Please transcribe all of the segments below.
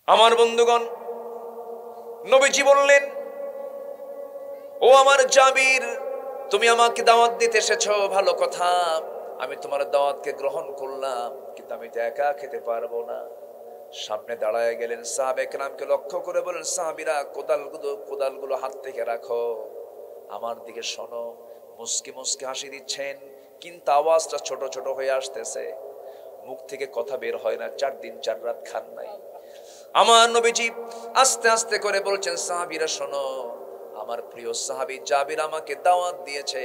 আমার বন্ধুগণ, নবীজি বললেন, ও আমার জাবির, তুমি আমাকে দাওয়াত দিতে এসেছো, ভালো কথা, আমি তোমার দাওয়াতকে গ্রহণ করলাম, কিন্তু আমি তো একা খেতে পারবো না। সামনে দাঁড়ায় গেলেন, সাহাবে কেরামকে লক্ষ্য করে বলেন, সাহাবীরা কোদালগুলো হাত থেকে রাখো, আমার দিকে শোনো। মুস্কি মুস্কি হাসি দিচ্ছেন, কিন্তু আওয়াজটা ছোট ছোট হয়ে আসতেছে, মুখ থেকে কথা বের হয় না, 4 দিন 4 রাত খান নাই। আমার নবীজি আস্তে আস্তে করে বলছেন, সাহাবীরা শোনো, আমার প্রিয় সাহাবী জাবির আমাকে দাওয়াত দিয়েছে,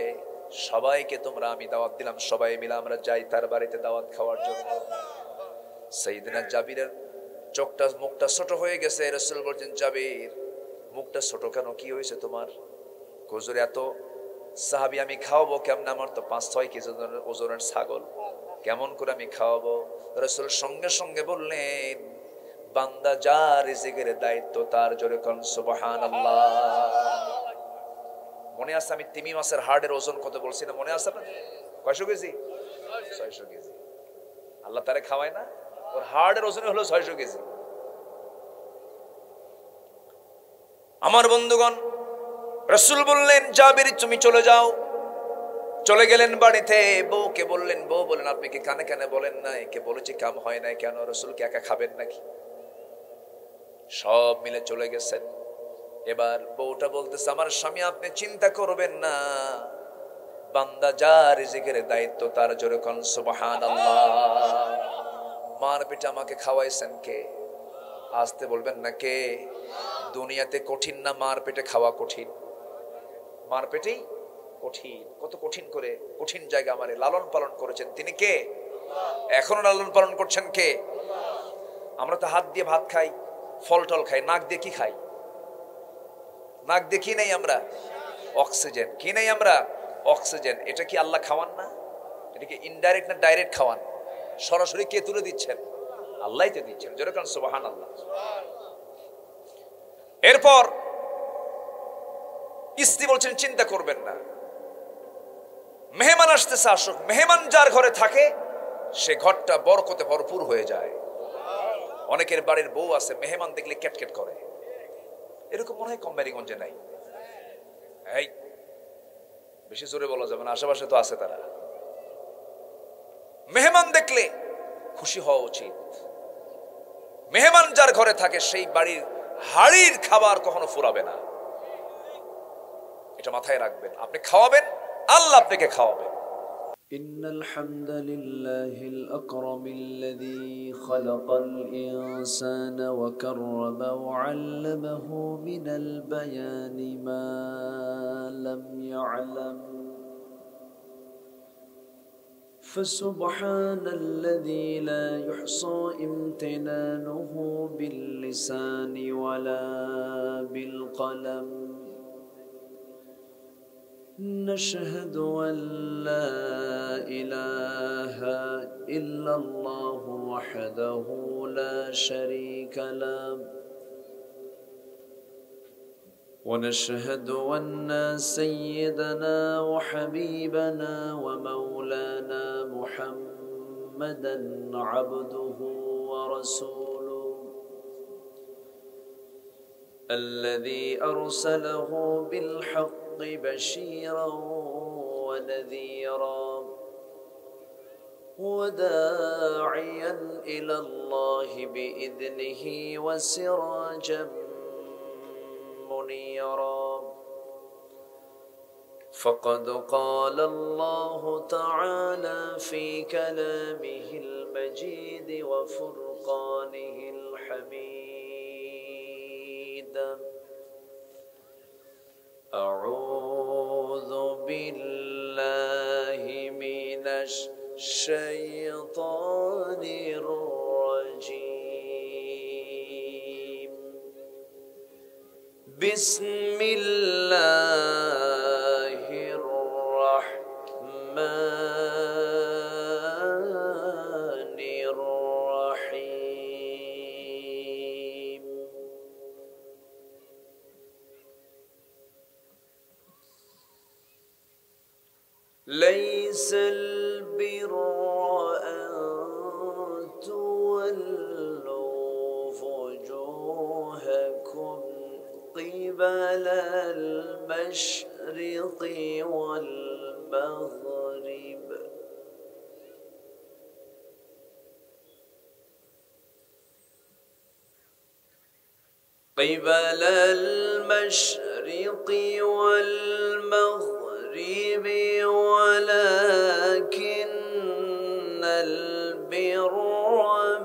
সবাইকে তোমরা আমি দাওয়াত দিলাম, সবাই মিলে আমরা যাই তার বাড়িতে দাওয়াত খাওয়ার জন্য। সাইয়েদনা জাবিরের মুখটা ছোট হয়ে গেছে। রাসূল বলছেন, জাবির, মুখটা ছোট কেন, কি হয়েছে তোমার? হুজুর, এত সাহাবী আমি খাওয়াবো কেমন? আমার তো 5-6 কেজি ওজনের ছাগল, কেমন করে আমি খাওয়াবো? রাসূল সঙ্গে সঙ্গে বললেন, বান্দা যার রিজিকের দায়িত্ব তার, জোরে কোন সুবহানাল্লাহ। মনে আছে আমি তিমি মাছের হাড়ের ওজন কত বলছি না? মনে আছে আপনাদের? কয়শো কেজি? 600 কেজি। আল্লাহ তারে খাওয়ায় না, ওর হাড়ের ওজন হলো 600 কেজি। আমার বন্ধুগণ, রাসূল বললেন, জাবির তুমি চলে যাও। চলে গেলেন বাড়িতে। বউকে বললেন, বউ বলেন, আপনি কি কানে কানে বলেন নাই? কে বলেছে কাম হয় নাই কেন? রাসূলকে একা খাবেন নাকি? সব মিলে চলে গেছেন। এবার বউটা বলতেছে, আমার স্বামী আপনি চিন্তা করবেন না, বান্দা যার রিজিকের দায়িত্ব তার, জোরে কোন সুবহানাল্লাহ। মার পেটে আমাকে খাওয়াইছেন কে? আসতে বলবেন না কে? দুনিয়াতে কঠিন না মার পেটে খাওয়া? কঠিন, মার পেটেই কঠিন। কত কঠিন করে, কঠিন জায়গা আমারে লালন পালন করেছেন তিনি কে? এখনো লালন পালন করছেন কে? আমরা তো হাত দিয়ে ভাত খাই, ফল টল খাই, নাক দিয়ে কি খাই? নাক দিয়ে কি নেই আমরা? অক্সিজেন। কি নেই আমরা? অক্সিজেন। এটা কি আল্লাহ খাওয়ান না? এটা কি ইনডাইরেক্ট না ডাইরেক্ট খাওয়ান? সরাসরি কে তুলে দিচ্ছেন? আল্লাহই তো দিচ্ছেন, যেরকম সুবহানাল্লাহ। এরপর স্ত্রী বলছেন, চিন্তা করবেন না, মেহমান আসতেছে, আসুক। মেহমান যার ঘরে থাকে সে ঘরটা বরকতে ভরপুর হয়ে যায়। অনেকের বাড়ির বউ আছে, মেহমান দেখলে ক্যাটকেট করে, এরকম মনে হয় কোম্পানিগঞ্জে নাই? এই বেশি জোরে বলা যাবে না, আশেপাশে তো আছে তারা। মেহমান দেখলে খুশি হওয়া উচিত। মেহমান যার ঘরে থাকে সেই বাড়ির হাড়ির খাবার কখনো ফুরাবে না, এটা মাথায় রাখবেন। আপনি খাওয়াবেন, আল্লাহ আপনাকে খাওয়াবেন। إن الحمد لله الأكرم الذي خلق الإنسان وكرم وعلمه من البيان ما لم يعلم فسبحان الذي لا يحصى امتنانه باللسان ولا بالقلم نشهد أن لا إله إلا الله وحده لا شريك له ونشهد أن سيدنا وحبيبنا ومولانا محمدا عبده ورسوله الذي أرسله بالحق بشيرا ونذيرا وداعيا إلى الله بإذنه وسراجا منيرا فقد قال الله تعالى في كلامه المجيد وفرقانه الحميد أعوذ بالله من الشيطان الرجيم بسم الله الرحمن الرحيم ليس البر أن تولوا المشرق والمغرب قبل المشرق والمغرب ولكن البر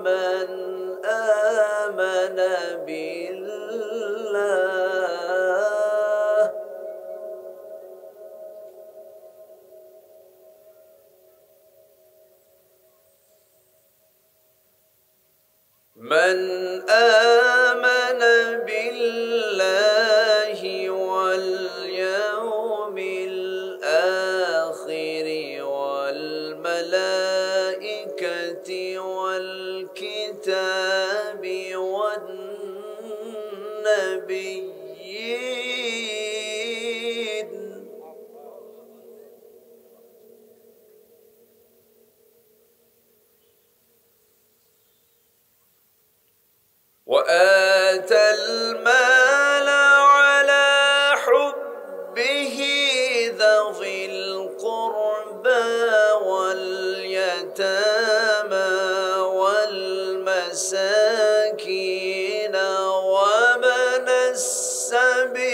من آمن بالله من آمن بالله واليوم الآخر والملائكة والكتاب والنبيين وآتى المال على حبه ذوي القربى واليتامى والمساكين وابن السبيل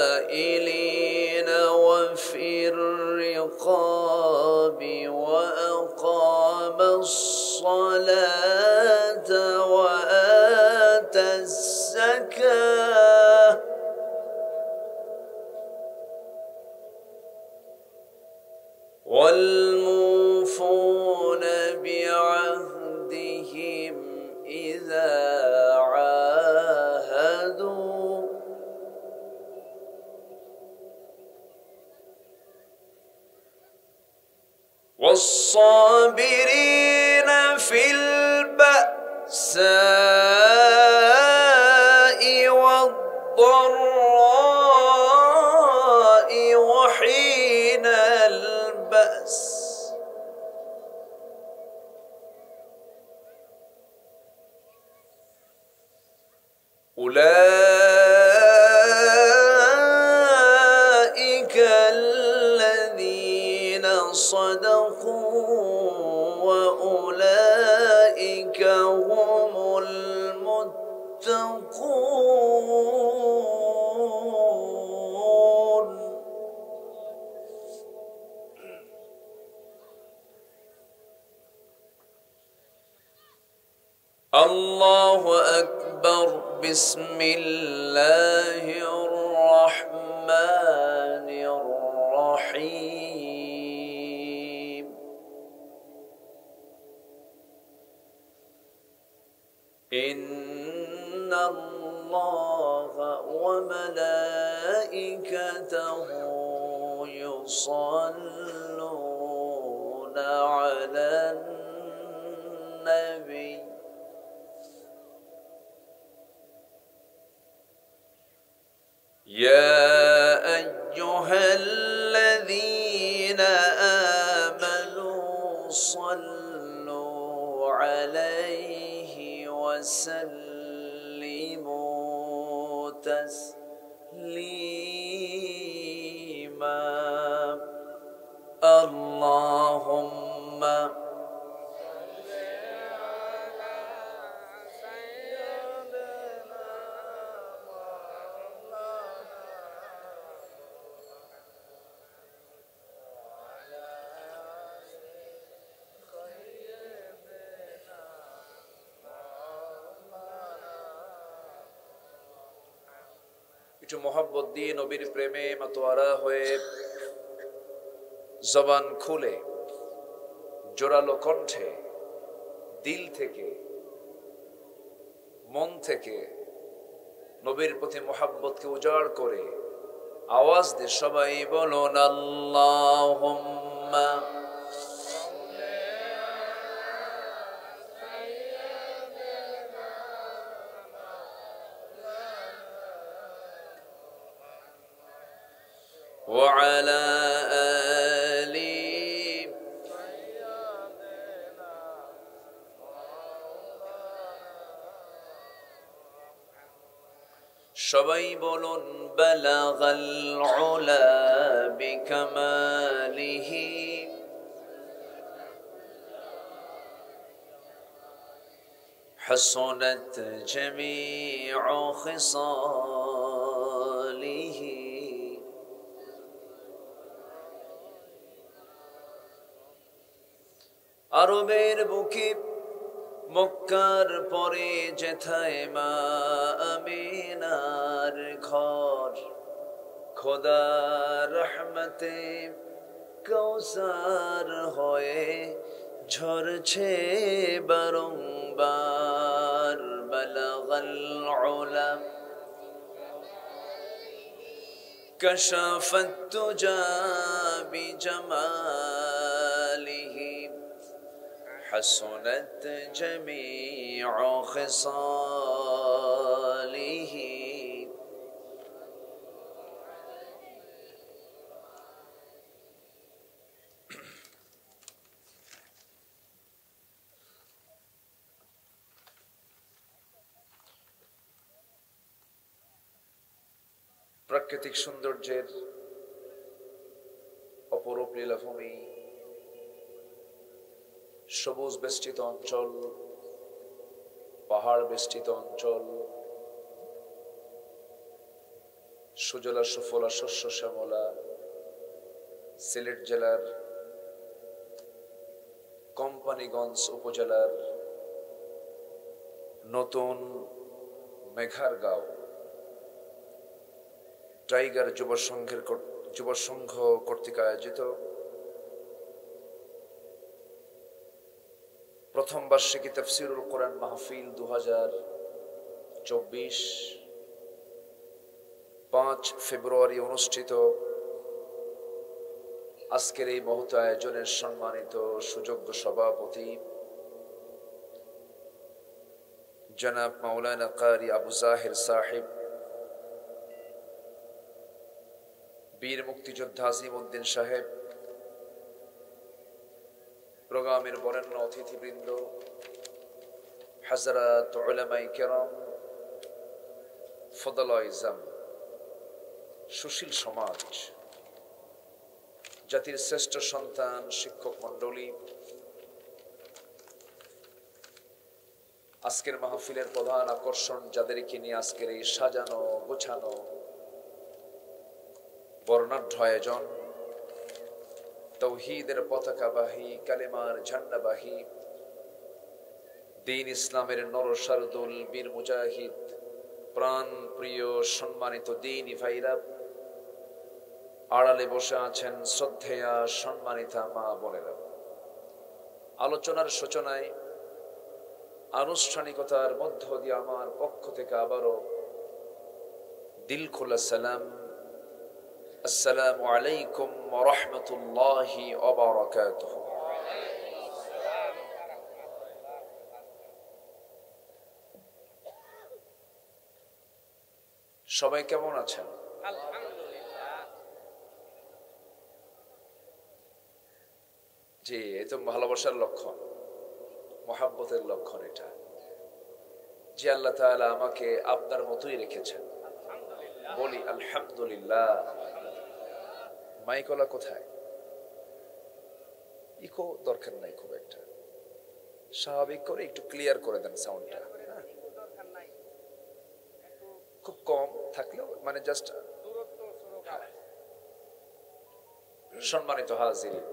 والسائلين وفي الرقاب وأقام الصلاة وآتى الزكاة والموفون بعهدهم إذا عاهدوا والصابرين في البأساء والضراء وحين البأس أولئك الذين صدقوا وأولئك هم المتقون الله أكبر بسم الله الرحمن الرحيم إن الله وملائكته يصلون على النبي يا أيها الذين آمنوا صلوا عليه وسلموا تسليما اللهم একটু মোহাব্বত দিয়ে নবীর প্রেমে মাতোয়ারা হয়ে জবান খুলে জোরালো কণ্ঠে দিল থেকে মন থেকে নবীর প্রতি মোহাব্বতকে উজাড় করে আওয়াজ দিয়ে সবাই বলুন আল্লাহুম্মা وعلى সবাই বলুন বালাগাল উলা বিকামালিহি حسنت جميع خصاله আরবের বুকে মক্কার পরে যেথায় মা আমিনার ঘর খোদার রহমতে কৌসার হয়ে ঝরছে বারংবার বালাগাল উলা كشفت تجا بجماله حسنت جميع خصاله প্রাকৃতিক সৌন্দর্যের অপরূপ লীলাভূমি, সবুজ বেষ্টিত অঞ্চল, পাহাড় বেষ্টিত অঞ্চল, সুজলা সুফলা শস্য শ্যামলা সিলেট জেলার কোম্পানিগঞ্জ উপজেলার নতুন মেঘারগাঁও টাইগার যুব সংঘ কর্তৃক আয়োজিত প্রথম বার্ষিকী তাফসীরুল কোরআন মাহফিল 2024 5 ফেব্রুয়ারি অনুষ্ঠিত আজকের এই মহৎ আয়োজনের সম্মানিত সুযোগ্য সভাপতি জনাব মাওলানা কারি আবু জাহির সাহেব, বীর মুক্তিযোদ্ধা আজিমউদ্দিন সাহেব, প্রোগ্রামের বরেণ্য অতিথিবৃন্দ, হযরত উলামায়ে কেরাম, ফদলায়ে ইজম, সুশীল সমাজ, জাতির শ্রেষ্ঠ সন্তান, শিক্ষক মণ্ডলী, আজকের মাহফিলের প্রধান আকর্ষণ যাদেরকে নিয়ে আজকের এই সাজানো গোছানো বর্ণাঢ্য আয়োজন, তৌহিদের পতাকাবাহী, কালেমার ঝান্ডাবাহী, দ্বীন ইসলামের নরসারদুল বীর মুজাহিদ, প্রাণ প্রিয় সম্মানিত দ্বীনী ভাইরা, আড়ালে বসে আছেন শ্রদ্ধেয়া সম্মানিতা মা বোনেরা। আলোচনার সূচনায় আনুষ্ঠানিকতার মধ্য দিয়ে আমার পক্ষ থেকে আবারও দিল খোলা সালাম, আসসালামু আলাইকুম ওয়া রাহমাতুল্লাহি ওয়া বারাকাতুহু। সবাই কেমন আছেন? জি, এই তো ভালোবাসার লক্ষণ, মহাব্বতের লক্ষণ এটা। যে আল্লাহ তাআলা আমাকে আপনার মতোই রেখেছেন, বলি আলহামদুলিল্লাহ। মাইকলা কোথায়? ইকো দরকার নাই খুব একটা, স্বাভাবিক করে একটু ক্লিয়ার করে দেন সাউন্ডটা। খুব কম থাকলেও মানে জাস্ট। সম্মানিত হাজির,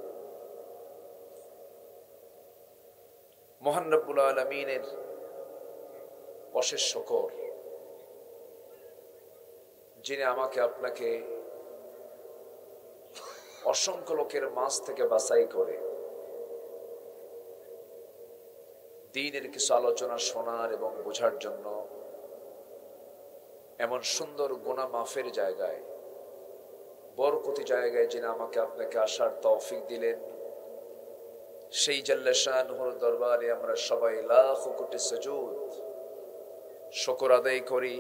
মহান রব্বুল আলামিনের অশেষ শুকর, যিনি আমাকে আপনাকে অসংখ্য লোকের মাঝ থেকে বাছাই করে দ্বীনের কিছু আলোচনা শোনার এবং বোঝার জন্য এমন সুন্দর গুনাহ মাফের জায়গায়, বরকতি জায়গায় যিনি আমাকে আপনাকে আসার তৌফিক দিলেন, সেই জাল্লা শানুর দরবারে আমরা সবাই লাখ কোটি সুজুদ শুকর আদায় করি।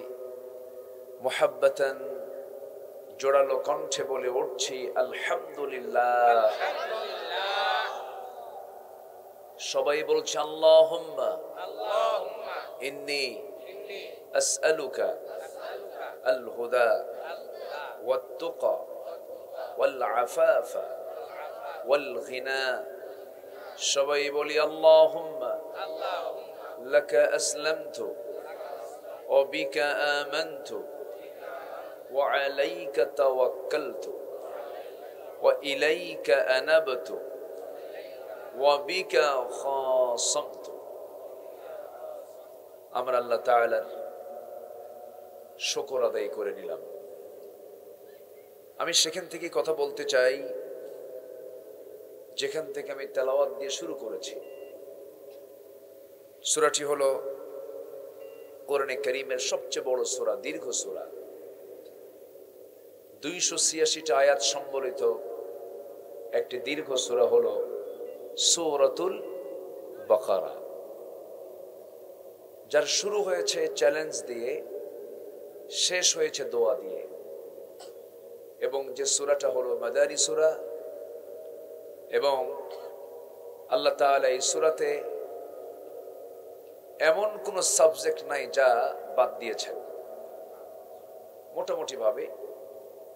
মুহাব্বাতান জোড়ালো কণ্ঠে বলে উঠছি আলহামদুলিল্লাহ। সবাই বলছে আল্লাহুম্মা ইন্নী আসআলুকা الهدى والتقى والعفاف والغنى সবাই বলি আল্লাহুম্মা লাকা আসলামতু ওয়া বিকা আমানতু ওয়া আলাইকা তাওয়াক্কালতু ওয়া ইলাইকা আনাবতু ওয়া বিকা খাসামতু। আমরা আল্লাহ তাআলার শুকর আদায় করে নিলাম। আমি সেখান থেকে কথা বলতে চাই যেখান থেকে আমি তেলাওয়াত দিয়ে শুরু করেছি। সূরাটি হলো কোরআনে কারীমের সবচেয়ে বড় সূরা, দীর্ঘ সূরা, 286টা আয়াত সম্বলিত একটি দীর্ঘ সূরা হলো সূরাতুল বাকারা, যার শুরু হয়েছে চ্যালেঞ্জ দিয়ে, শেষ হয়েছে দোয়া দিয়ে। এবং যে সূরাটা হলো মাদানী সূরা, এবং আল্লাহ তাআলা এই সূরাতে এমন কোন সাবজেক্ট নাই যা বাদ দিয়েছেন। মোটামুটি ভাবে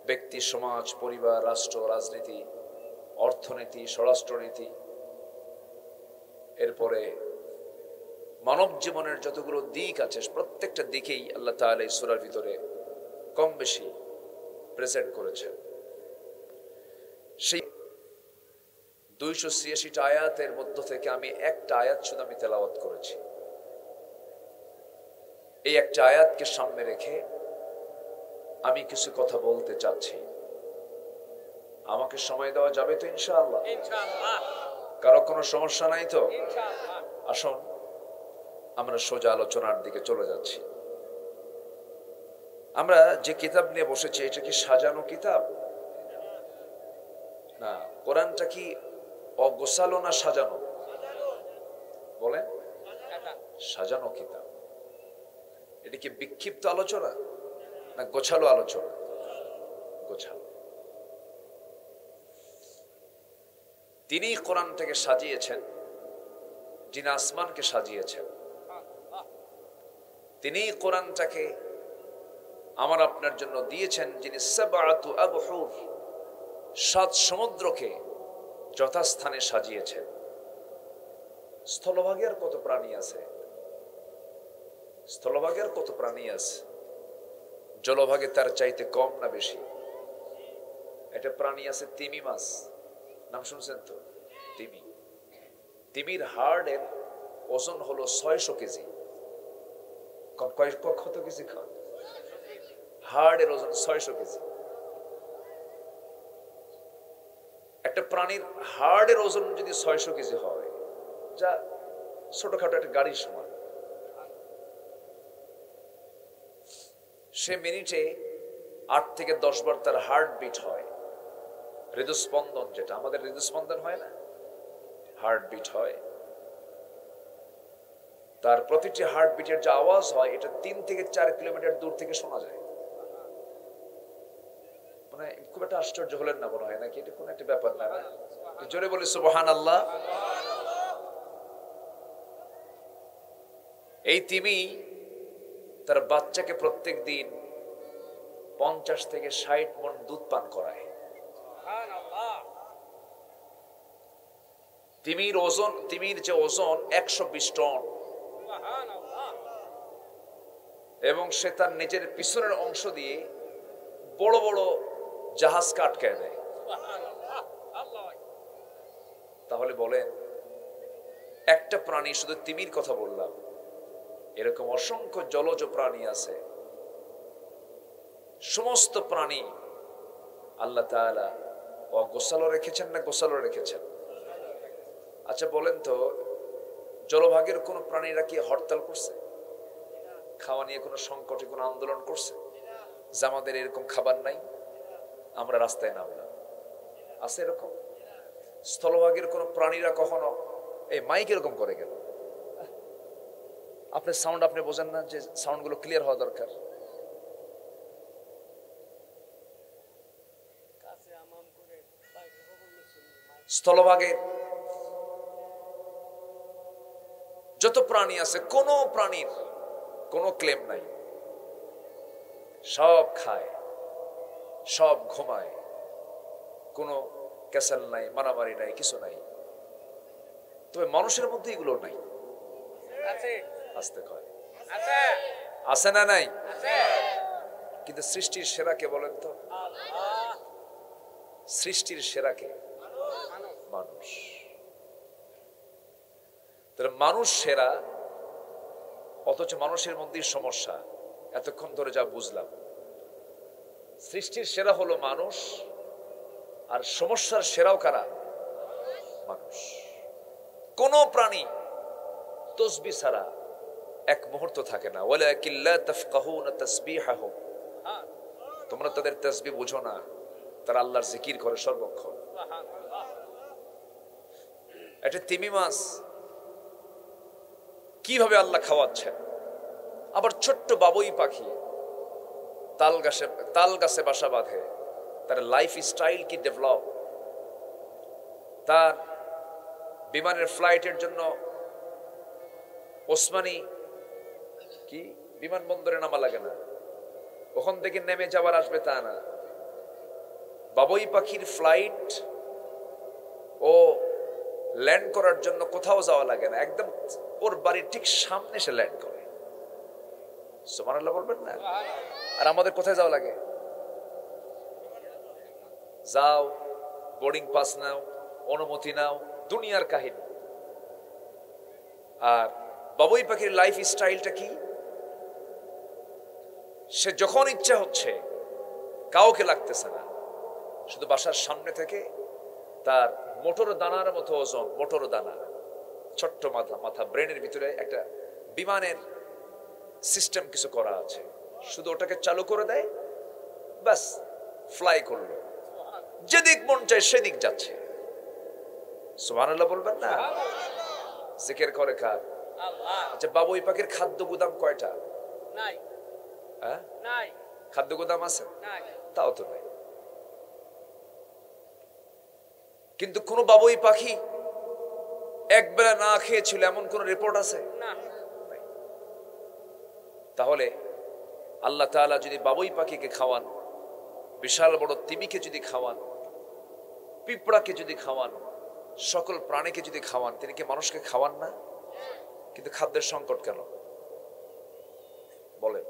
ব্যক্তি, সমাজ, পরিবার, রাষ্ট্র, রাজনীতি, অর্থনীতি, স্বরাষ্ট্রনীতি, এরপরে মানব জীবনের যতগুলো দিক আছে প্রত্যেকটা দিকেই আল্লাহ তাআলা এই সূরার ভিতরে কম বেশি প্রেজেন্ট করেছেন। সেই 286টা আয়াতের মধ্য থেকে আমি একটা আয়াত শুধু আমি তেলাওয়াত করেছি। এই একটা আয়াতকে সামনে রেখে আমি কিছু কথা বলতে চাচ্ছি। আমাকে সময় দেওয়া যাবে তো ইনশাআল্লাহ? ইনশাআল্লাহ। কারো কোনো সমস্যা নাই তো? ইনশাআল্লাহ। আসুন আমরা সোজা আলোচনার দিকে চলে যাচ্ছি। আমরা যে কিতাব নিয়ে বসেছি এটা কি সাজানো কিতাব? না। কোরআনটা কি অগোছালো না সাজানো? বলেন। সাজানো কিতাব। এটা কি বিক্ষিপ্ত আলোচনা না গোছালো আলোচনা? গোছালো। তিনি কোরআনটাকে সাজিয়েছেন, যিনি আসমানকে সাজিয়েছেন। তিনি কোরআনটাকে আমার আপনার জন্য দিয়েছেন, যিনি সাবআতু আবহুর, 7 সমুদ্রকে যথাস্থানে সাজিয়েছেন। স্থলভাগে আর কত প্রাণী আছে? স্থলভাগে আর কত প্রাণী আছে? জলভাগে তার চাইতে কম না বেশি? একটা প্রাণী আছে তিমি মাছ, নাম শুনছেন তো? তিমি। তিমির হাড়ের ওজন হলো 600 কেজি। কত কেজি খান? হাড়ের ওজন 600 কেজি। একটা প্রাণীর হাড়ের ওজন যদি 600 কেজি হয়, যা ছোটখাটো একটা গাড়ির সমান। সে মিনিটে 8 থেকে 10 বার তার হার্ট বিট হয়। হৃদস্পন্দন, যেটা আমাদের হৃদস্পন্দন হয় না, হার্ট বিট হয়। তার প্রতিটি হার্ট বিটের যে আওয়াজ হয় এটা 3 থেকে 4 কিলোমিটার দূর থেকে শোনা যায়। মানে খুব একটা আশ্চর্য হলেন না মনে হয় নাকি? এটা কোন একটা ব্যাপার না? জোরে বলি সুবহানাল্লাহ। এই তিমি তার বাচ্চাকে প্রত্যেক দিন 50 থেকে 60 মণ দুধ পান করায়। তিমির যে ওজন 120 টন, এবং সে তার নিজের পিছনের অংশ দিয়ে বড় বড় জাহাজকে আটকায় দেয়। তাহলে বলেন, একটা প্রাণী, শুধু তিমির কথা বললাম, এরকম অসংখ্য জলজ প্রাণী আছে। সমস্ত প্রাণী আল্লাহ তাআলা অগোছালো রেখেছেন না গোছালো রেখেছেন? আচ্ছা বলেন তো, জলভাগের কোন প্রাণীরা কি হরতাল করছে? খাওয়া নিয়ে কোনো সংকটে কোনো আন্দোলন করছে যে আমাদের এরকম খাবার নাই, আমরা রাস্তায় নামলাম? আছে এরকম? স্থলভাগের কোন প্রাণীরা কখনো এই মাইক এরকম করে কেন? আপনার সাউন্ড আপনি বোঝেন না যে সাউন্ডগুলো ক্লিয়ার হওয়া দরকার? স্থলভাগে যত প্রাণী আছে, কোন প্রাণীর কোনো ক্লেম নাই। সব খায়, সব ঘুমায়, কোনো ক্যাসেল নাই, মারামারি নাই, কিছু নাই। তবে মানুষের মধ্যে এগুলো নাই। আসতে কয় আছে না নাই? কিন্তু সৃষ্টির সেরা কে বলেন তো? সৃষ্টির সেরা কে? মানুষ। তাহলে মানুষ সেরা, অথচ মানুষের মধ্যেই সমস্যা। এতক্ষণ ধরে যা বুঝলাম, সৃষ্টির সেরা হলো মানুষ, আর সমস্যার সেরাও কারা? মানুষ। কোন প্রাণী তসবিহ ছাড়া এক মুহূর্ত থাকে না। ওয়ালাকিন লা তাফকাহুনা তাসবিহাহুম, তোমরা তাদের তাসবিহ বুঝো না, তারা আল্লাহর জিকির করে সর্বক্ষণ। একটা তিমি মাছ কিভাবে আল্লাহ খাওয়াচ্ছেন, আবার ছোট্ট বাবুই পাখি তাল গাছে বাসা বাঁধে, তার লাইফ স্টাইল কি ডেভেলপ, তার বিমানের ফ্লাইটের জন্য ওসমানী কি বিমানবন্দরে নামা লাগে না, ওখান থেকে নেমে যাবার আসবে তা না। বাবুই পাখির ফ্লাইট ও ল্যান্ড করার জন্য কোথাও যাওয়া লাগে না, একদম ওর বাড়ির ঠিক সামনে সে ল্যান্ড করে। সুবহানাল্লাহ বলবেন না? আর আমাদের কোথায় যাওয়া লাগে? যাও, বোর্ডিং পাস নাও, অনুমতি নাও, দুনিয়ার কাহিনী। আর বাবুই পাখির লাইফ স্টাইলটা কি? সে যখন ইচ্ছা হচ্ছে, কাউকে লাগতেছে না, শুধু বাসার সামনে থেকে তার মোটর দানার মতো ওজন, মোটর দানা, ছোট্ট মাথা, ব্রেনের ভিতরে একটা বিমানের সিস্টেম কিছু করা আছে, শুধু ওটাকে চালু করে দেয়, বাস ফ্লাই করলো, যেদিক মন চায় সেদিক যাচ্ছে। সুবহানাল্লাহ বলবেন না? জিকির করে কার? আচ্ছা, বাবুই পাখির খাদ্য গুদাম কয়টা? নাই। হ্যাঁ, নাই। খাদ্য গুদাম আছে? নাই। তাও তো নাই। কিন্তু কোন বাবুই পাখি একবেলা না খেয়েছিল এমন কোন রিপোর্ট আছে? না। তাহলে আল্লাহ তাআলা যদি বাবুই পাখিকে খাওয়ান, বিশাল বড় তিমিকে যদি খাওয়ান, পিঁপড়াকে যদি খাওয়ান, সকল প্রাণীকে যদি খাওয়ান, তিনি কি মানুষকে খাওয়ান না? কিন্তু খাদ্যের সংকট কেন বলেন?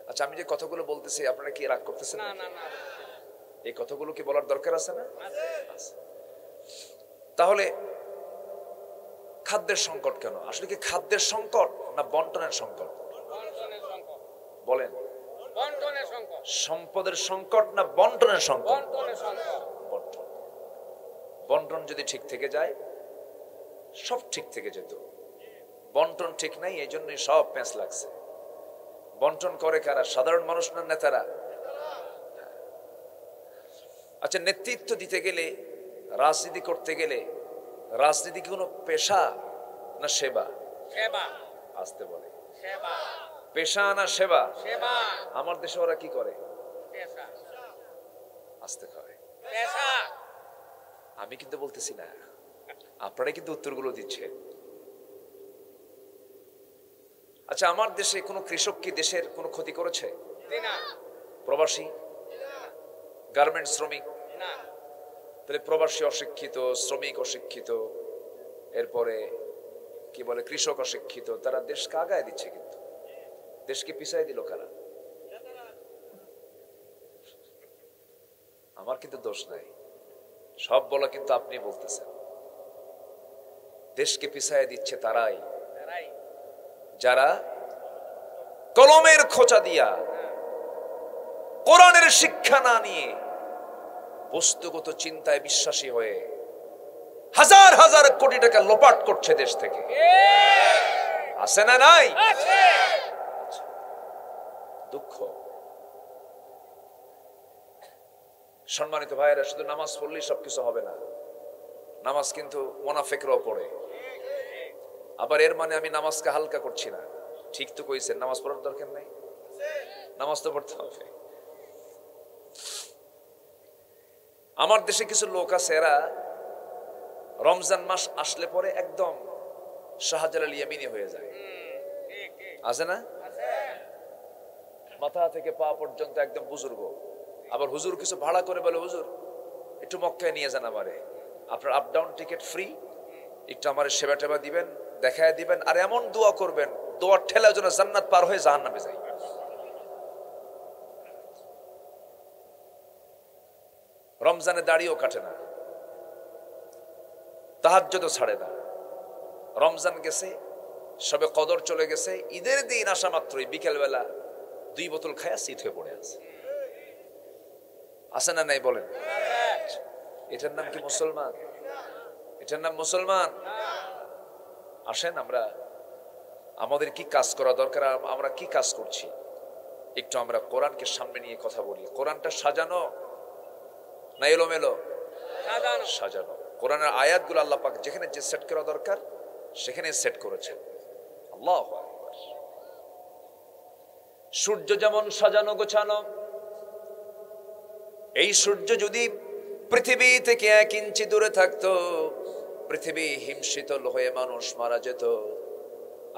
আচ্ছা, আমি যে কথাগুলো বলতেছি আপনারা কি রাগ করতেছেন? না না না, এই কথাগুলো কি বলার দরকার আছে না? তাহলে খাদ্যের সংকট কেন? আসলে কি খাদ্যের সংকট না বন্টনের সংকট? বলেন, সম্পদের সংকট না বন্টনের সংকট? বন্টন। বন্টন যদি ঠিক থেকে যায়, সব ঠিক থেকে যেত। বন্টন ঠিক নাই, এই জন্যই সব প্যাঁচ লাগছে। বন্টন করে কারা? সাধারণ মানুষ না নেতারা? আচ্ছা, নেতৃত্ব দিতে গেলে, রাজনীতি করতে গেলে, রাজনীতি কি কোনো পেশা না সেবা? সেবা। আসতে বলে সেবা। পেশা না সেবা? সেবা। আমার দেশে ওরা কি করে? পেশা। আসতে করে পেশা। আমি কিন্তু বলতেছি না, আপনারাই কিন্তু উত্তরগুলো দিচ্ছেন। আচ্ছা, আমার দেশে কোনো কৃষক কি দেশের কোনো ক্ষতি করেছে? না। প্রবাসী গার্মেন্টস শ্রমিক? না। তাহলে প্রবাসী অশিক্ষিত, শ্রমিক অশিক্ষিত, এরপরে কি বলে কৃষক অশিক্ষিত, তারা দেশকে আগায় দিচ্ছে, কিন্তু দেশকে পিছাই দিল কারা? আমার কিন্তু দোষ নাই, সব বলা কিন্তু আপনি বলতেছেন। দেশকে পিছাই দিচ্ছে তারাই যারা কলমের খোঁচা দিয়া, কোরআনের শিক্ষা না নিয়ে, বস্তুগত চিন্তায় বিশ্বাসী হয়ে হাজার হাজার কোটি টাকা লোপাট করছে দেশ থেকে। আছে না নাই? দুঃখ। সম্মানিত ভাইয়েরা, শুধু নামাজ পড়লেই সবকিছু হবে না। নামাজ কিন্তু মুনাফিকরাও পড়ে। আবার এর মানে আমি নামাজকে হালকা করছি না। ঠিক তো কইছেন, নামাজ পড়ার দরকার নাই, নামাজ তো পড়তে হবে। আমার দেশে কিছু লোক আছে, এরা রমজান মাস আসলে পরে একদম শাহজালাল ইয়ামিনী হয়ে যায়। আছে না? মাথা থেকে পা পর্যন্ত একদম বুজুর্গ। আবার হুজুর কিছু ভাড়া করে বলে, হুজুর একটু মক্কায় নিয়ে যান আমারে, আপনার আপ ডাউন টিকিট ফ্রি, একটু আমার সেবা টেবা দিবেন, দেখায় দিবেন, আর এমন দোয়া করবেন, দোয়ার ঠেলা যেন জান্নাত পার হয়ে জাহান্নামে যায়। রমজানে দাড়িও কাটে না, তাহাজ্জুদও ছাড়ে না। রমজান গেছে, সবে কদর চলে গেছে, ঈদের দিন আসা মাত্রই বিকেল বেলা 2 বোতল খায়া সিট হয়ে পড়ে আছে। আছে না নাই বলেন? এটার নাম কি মুসলমান? এটার নাম মুসলমান? আসেন আমরা, আমাদের কি কাজ করা দরকার, আমরা কি কাজ করছি, একটু আমরা কোরআনকে সামনে নিয়ে কথা বলি। কোরআনটা সাজানো না এলোমেলো? সাজানো। কোরআনের আয়াতগুলো আল্লাহ পাক যেখানে যে সেট করা দরকার সেখানে সেট করেছেন। আল্লাহু আকবার। সূর্য যেমন সাজানো গোছানো, এই সূর্য যদি পৃথিবী থেকে 1 ইঞ্চি দূরে থাকতো, পৃথিবী হিমশীতল হয়ে মানুষ মারা যেত।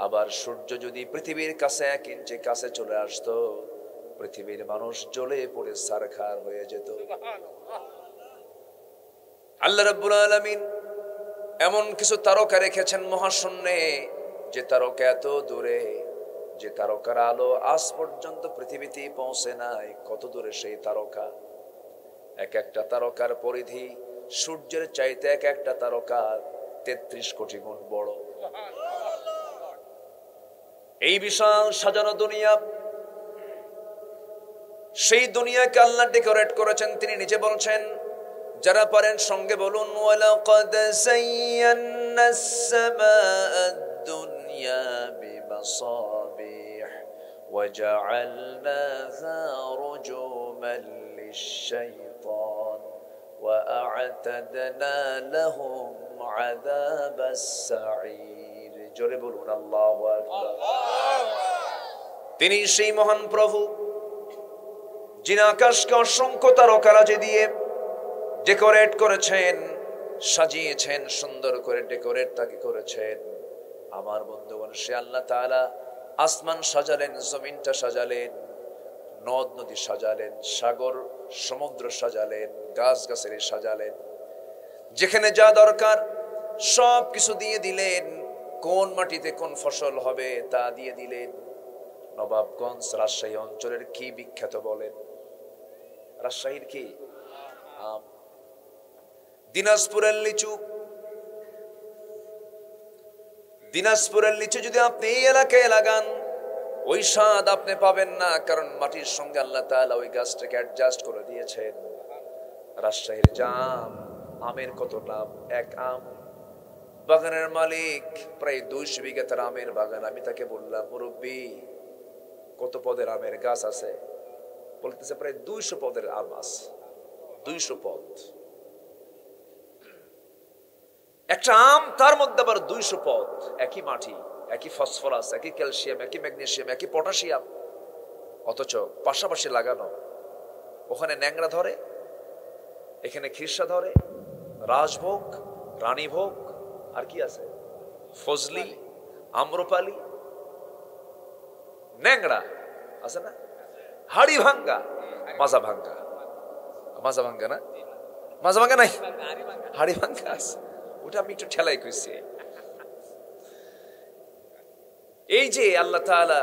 আবার সূর্য যদি পৃথিবীর কাছে 1 ইঞ্চি কাছে চলে আসতো, পৃথিবীর মানুষ জ্বলে পড়ে ছারখার হয়ে যেত। আল্লাহ রাব্বুল আলামিন এমন কিছু তারকা রেখেছেন মহাশূন্যে, যে তারকা এত দূরে, যে তারকার আলো আজ পর্যন্ত পৃথিবীতে পৌঁছে নাই। কত দূরে সেই তারকা! এক একটা তারকার পরিধি সূর্যের চাইতে এক একটা তারকা 33 কোটি গুণ বড়। এই বিশাল সাজানো দুনিয়া, সেই দুনিয়াকে আল্লাহ ডেকোরেট করেছেন। তিনি নিজে বলছেন, যারা পারেন সঙ্গে বলুন, ওয়ালাকাদ যায়্যানাস সামাআদ দুনিয়া বিমাসাবিহ ওয়াজআলনাহা রুজুমান লিশ-শাইতান ওয়া আ'তাদনা লাহুম আযাবাস সাঈর। জোরে বলুন আল্লাহু আকবার। তিনি সেই মহান প্রভু, যিনি আকাশকে অসংখ্য তারকারাজি দিয়ে ডেকোরেট করেছেন, সাজিয়েছেন, সুন্দর করে ডেকোরেট তাকে করেছেন। আমার বন্ধুগণ, সে আল্লাহ তাআলা আসমান সাজালেন, জমিনটা সাজালেন, নদ নদী সাজালেন, সাগর সমুদ্র সাজালেন, গাছ গাছালি সাজালেন। যেখানে যা দরকার সব কিছু দিয়ে দিলেন। কোন মাটিতে কোন ফসল হবে তা দিয়ে দিলেন। নবাবগঞ্জ রাজশাহী অঞ্চলের কি বিখ্যাত বলেন? রাজশাহীর কি? আম। দিনাজপুরের লিচু, দিনাজপুরের লিচু যদি আপনি এই এলাকায় লাগান, ওই স্বাদ আপনি পাবেন না, কারণ মাটির সঙ্গে আল্লাহ তাআলা ওই গাছটাকে অ্যাডজাস্ট করে দিয়েছেন। রাজশাহীর জাম, আমের কত লাভ! এক আম বাগানের মালিক প্রায় 200 বিঘা তার আমের বাগান। আমি তাকে বললাম, মুরব্বী কত পদের আমের গাছ আছে? বলতেছে প্রায় 200 পদের আম আছে। 200 পদ, একটা আম, তার মধ্যে আবার 200 পদ। একই মাটি, একই ফসফরাস, একই ক্যালসিয়াম, একই ম্যাগনেসিয়াম, একই পটাশিয়াম, অথচ পাশাপাশি লাগানো। ওখানে ন্যাংরা ধরে, এখানে খিরসা ধরে, রাজভোগ, রানীভোগ, আর কি আছে, ফজলি, আম্রপালি, ন্যাংরা আছে না, হাড়ি ভাঙ্গা, মাজা ভাঙ্গা। মাজা ভাঙ্গা না, মাজা ভাঙ্গা নাই, হাড়ি ভাঙ্গা আছে। ওটা আমি একটু ঠেলাই কইছি। এই যে আল্লাহ তাআলা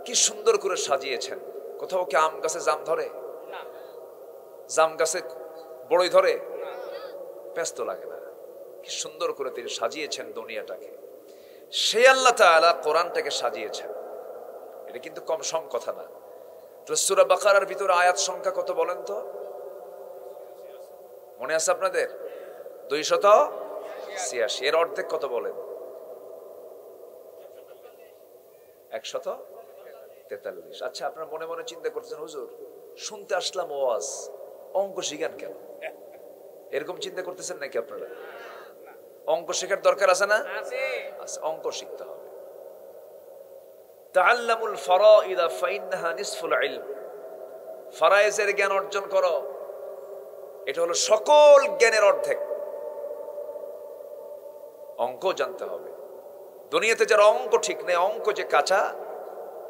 কি সুন্দর করে সাজিয়েছেন। কোথাও কি আম গাছে জাম ধরে? জাম গাছে বড়ই ধরে? ব্যস্ত লাগে না। কি সুন্দর করে তিনি সাজিয়েছেন দুনিয়াটাকে। সে আল্লাহ তাআলা কোরআনটাকে সাজিয়েছেন। এটা কিন্তু কম সম কথা না। তো সূরা বাকারার ভিতরে আয়াত সংখ্যা কত বলেন তো? মনে আছে আপনাদের? 286। এর অর্ধেক কত বলেন? 143। আচ্ছা, আপনারা মনে মনে চিন্তা করছেন, হুজুর শুনতে আসলাম ওয়াজ, অঙ্ক শিখান কেন? এরকম চিন্তা করতেছেন নাকি আপনারা? অঙ্ক শেখার দরকার আছে না? আছে, অঙ্ক শিখতে হবে। তাআল্লামুল ফারাইদ ফাইন্নাহা নিসফুল ইলম। ফারায়েজের জ্ঞান অর্জন করো, এটা হলো সকল জ্ঞানের অর্ধেক। অঙ্ক জানতে হবে। দুনিয়াতে যারা অঙ্ক ঠিক নেই, অঙ্ক যে কাঁচা,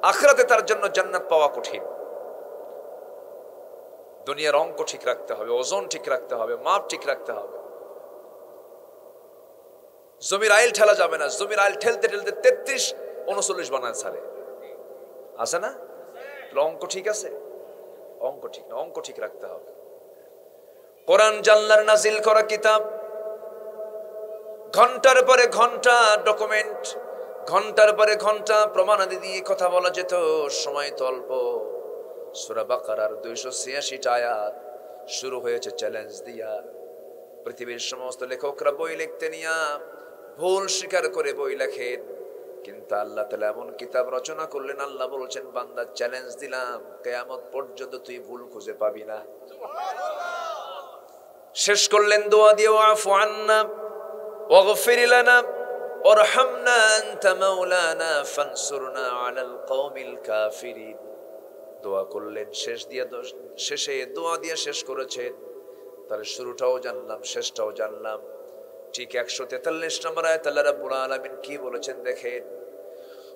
আখিরাতে তার জন্য জান্নাত পাওয়া কঠিন। দুনিয়ার অঙ্ক ঠিক রাখতে হবে, ওজন ঠিক রাখতে হবে, মাপ ঠিক রাখতে হবে। জমির আইল ঠেলা যাবে না। জমির আইল ঠেলতে ঠেলতে 33-39 বানায় ছাড়ে, আছে না? অঙ্ক ঠিক আছে? অঙ্ক ঠিক না, অঙ্ক ঠিক রাখতে হবে। কোরআন জাল্লার নাজিল করা কিতাব, ঘন্টার পরে ঘন্টা ডকুমেন্ট, ঘন্টার পরে ঘন্টা প্রমাণাদি দিয়ে কথা বলা যেত, সময় তো অল্প। সূরা বাকারার 286টা আয়াত শুরু হয়েছে চ্যালেঞ্জ দিয়া। পৃথিবীর সমস্ত লেখকরা বই লিখতে নিয়া ভুল স্বীকার করে বই লেখেন, কিন্তু আল্লাহ তাআলা এমন কিতাব রচনা করলেন, আল্লাহ বলছেন বান্দা চ্যালেঞ্জ দিলাম, কিয়ামত পর্যন্ত তুই ভুল খুঁজে পাবি না। শেষ করলেন দোয়া দিয়ে, ওয়াফু আন্না ওয়াগফির লানা ওয়ারহামনা আনতা মাওলানা ফানসুরনা আলাল কওমিল কাফিরিন। দোয়া করলেন, শেষে দোয়া দিয়ে শেষ করেছেন। তার শুরুটাও জানলাম, শেষটাও জানলাম। ঠিক 143 নম্বর আয়াত আল্লাহ রাব্বুল আলামিন কি বলেছেন দেখেন,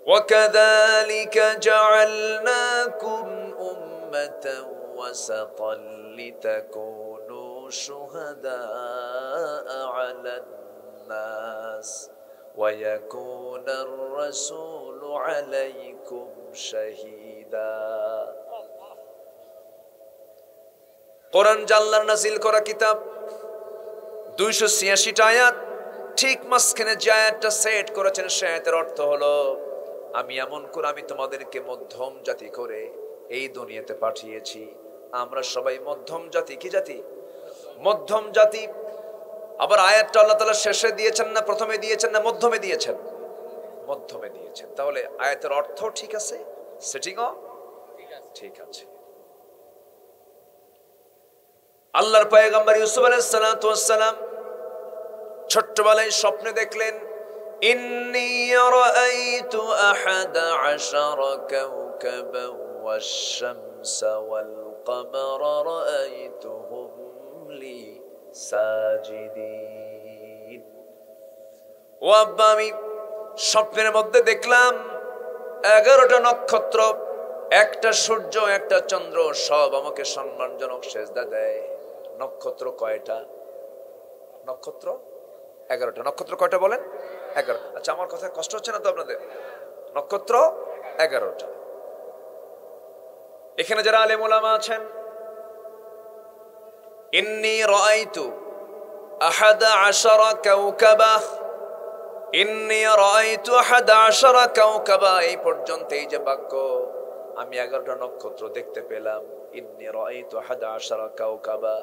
ওয়াকাযালিকা জাআলনাকুম উম্মাতান ওয়াসাতান লিতাকুনু শুহাদাআ আলান নাস ওয়া ইয়াকুনার রাসূলু আলাইকুম শাহীদা। কোরআন জাল্লার নাজিল করা কিতাব, 286টা আয়াত। ঠিক মাঝখানে যে আয়াতটা সেট করেছেন, সে আয়াতের অর্থ হলো আমি এমন করে আমি তোমাদেরকে মধ্যম জাতি করে এই দুনিয়াতে পাঠিয়েছি। আমরা সবাই মধ্যম জাতি। কি জাতি? মধ্যম জাতি। আবার আয়াতটা আল্লাহ তাআলা শেষে দিয়েছেন না প্রথমে দিয়েছেন না মধ্যমে দিয়েছেন? মধ্যমে দিয়েছেন। তাহলে আয়াতের অর্থ ঠিক আছে, সেটিংও ঠিক আছে। আল্লাহর পয়গম্বর ইউসুফ আলাইহিস সালাতু ওয়াস সালাম ছোট্টবেলায় স্বপ্নে দেখলেন, ইন্নী রাআইতু আহাদা আশারা কাওকাবান ওয়াশ-শামসা ওয়াল কামারা রাআইতুহুম লি সাজিদিন। ও আব্বা, আমি স্বপ্নের মধ্যে দেখলাম 11টা নক্ষত্র, একটা সূর্য, একটা চন্দ্র, সব আমাকে সম্মানজনক সেজদা দেয়। নক্ষত্র কয়টা? নক্ষত্র 11টা। নক্ষত্র কয়টা বলেন? 11। আচ্ছা, আমার কথা কষ্ট হচ্ছে না তো আপনাদের? নক্ষত্র 11টা। এখানে যারা আলেম ওলামা আছেন, ইন্নী রাআইতু আহাদা আশারা কাওকাবা, ইন্নী রাআইতু আহাদা আশারা কাওকাবা, এই পর্যন্ত এই যে বাক্য, আমি 11টা নক্ষত্র দেখতে পেলাম। ইন্নী রাআইতু আহাদা আশারা কাওকাবা,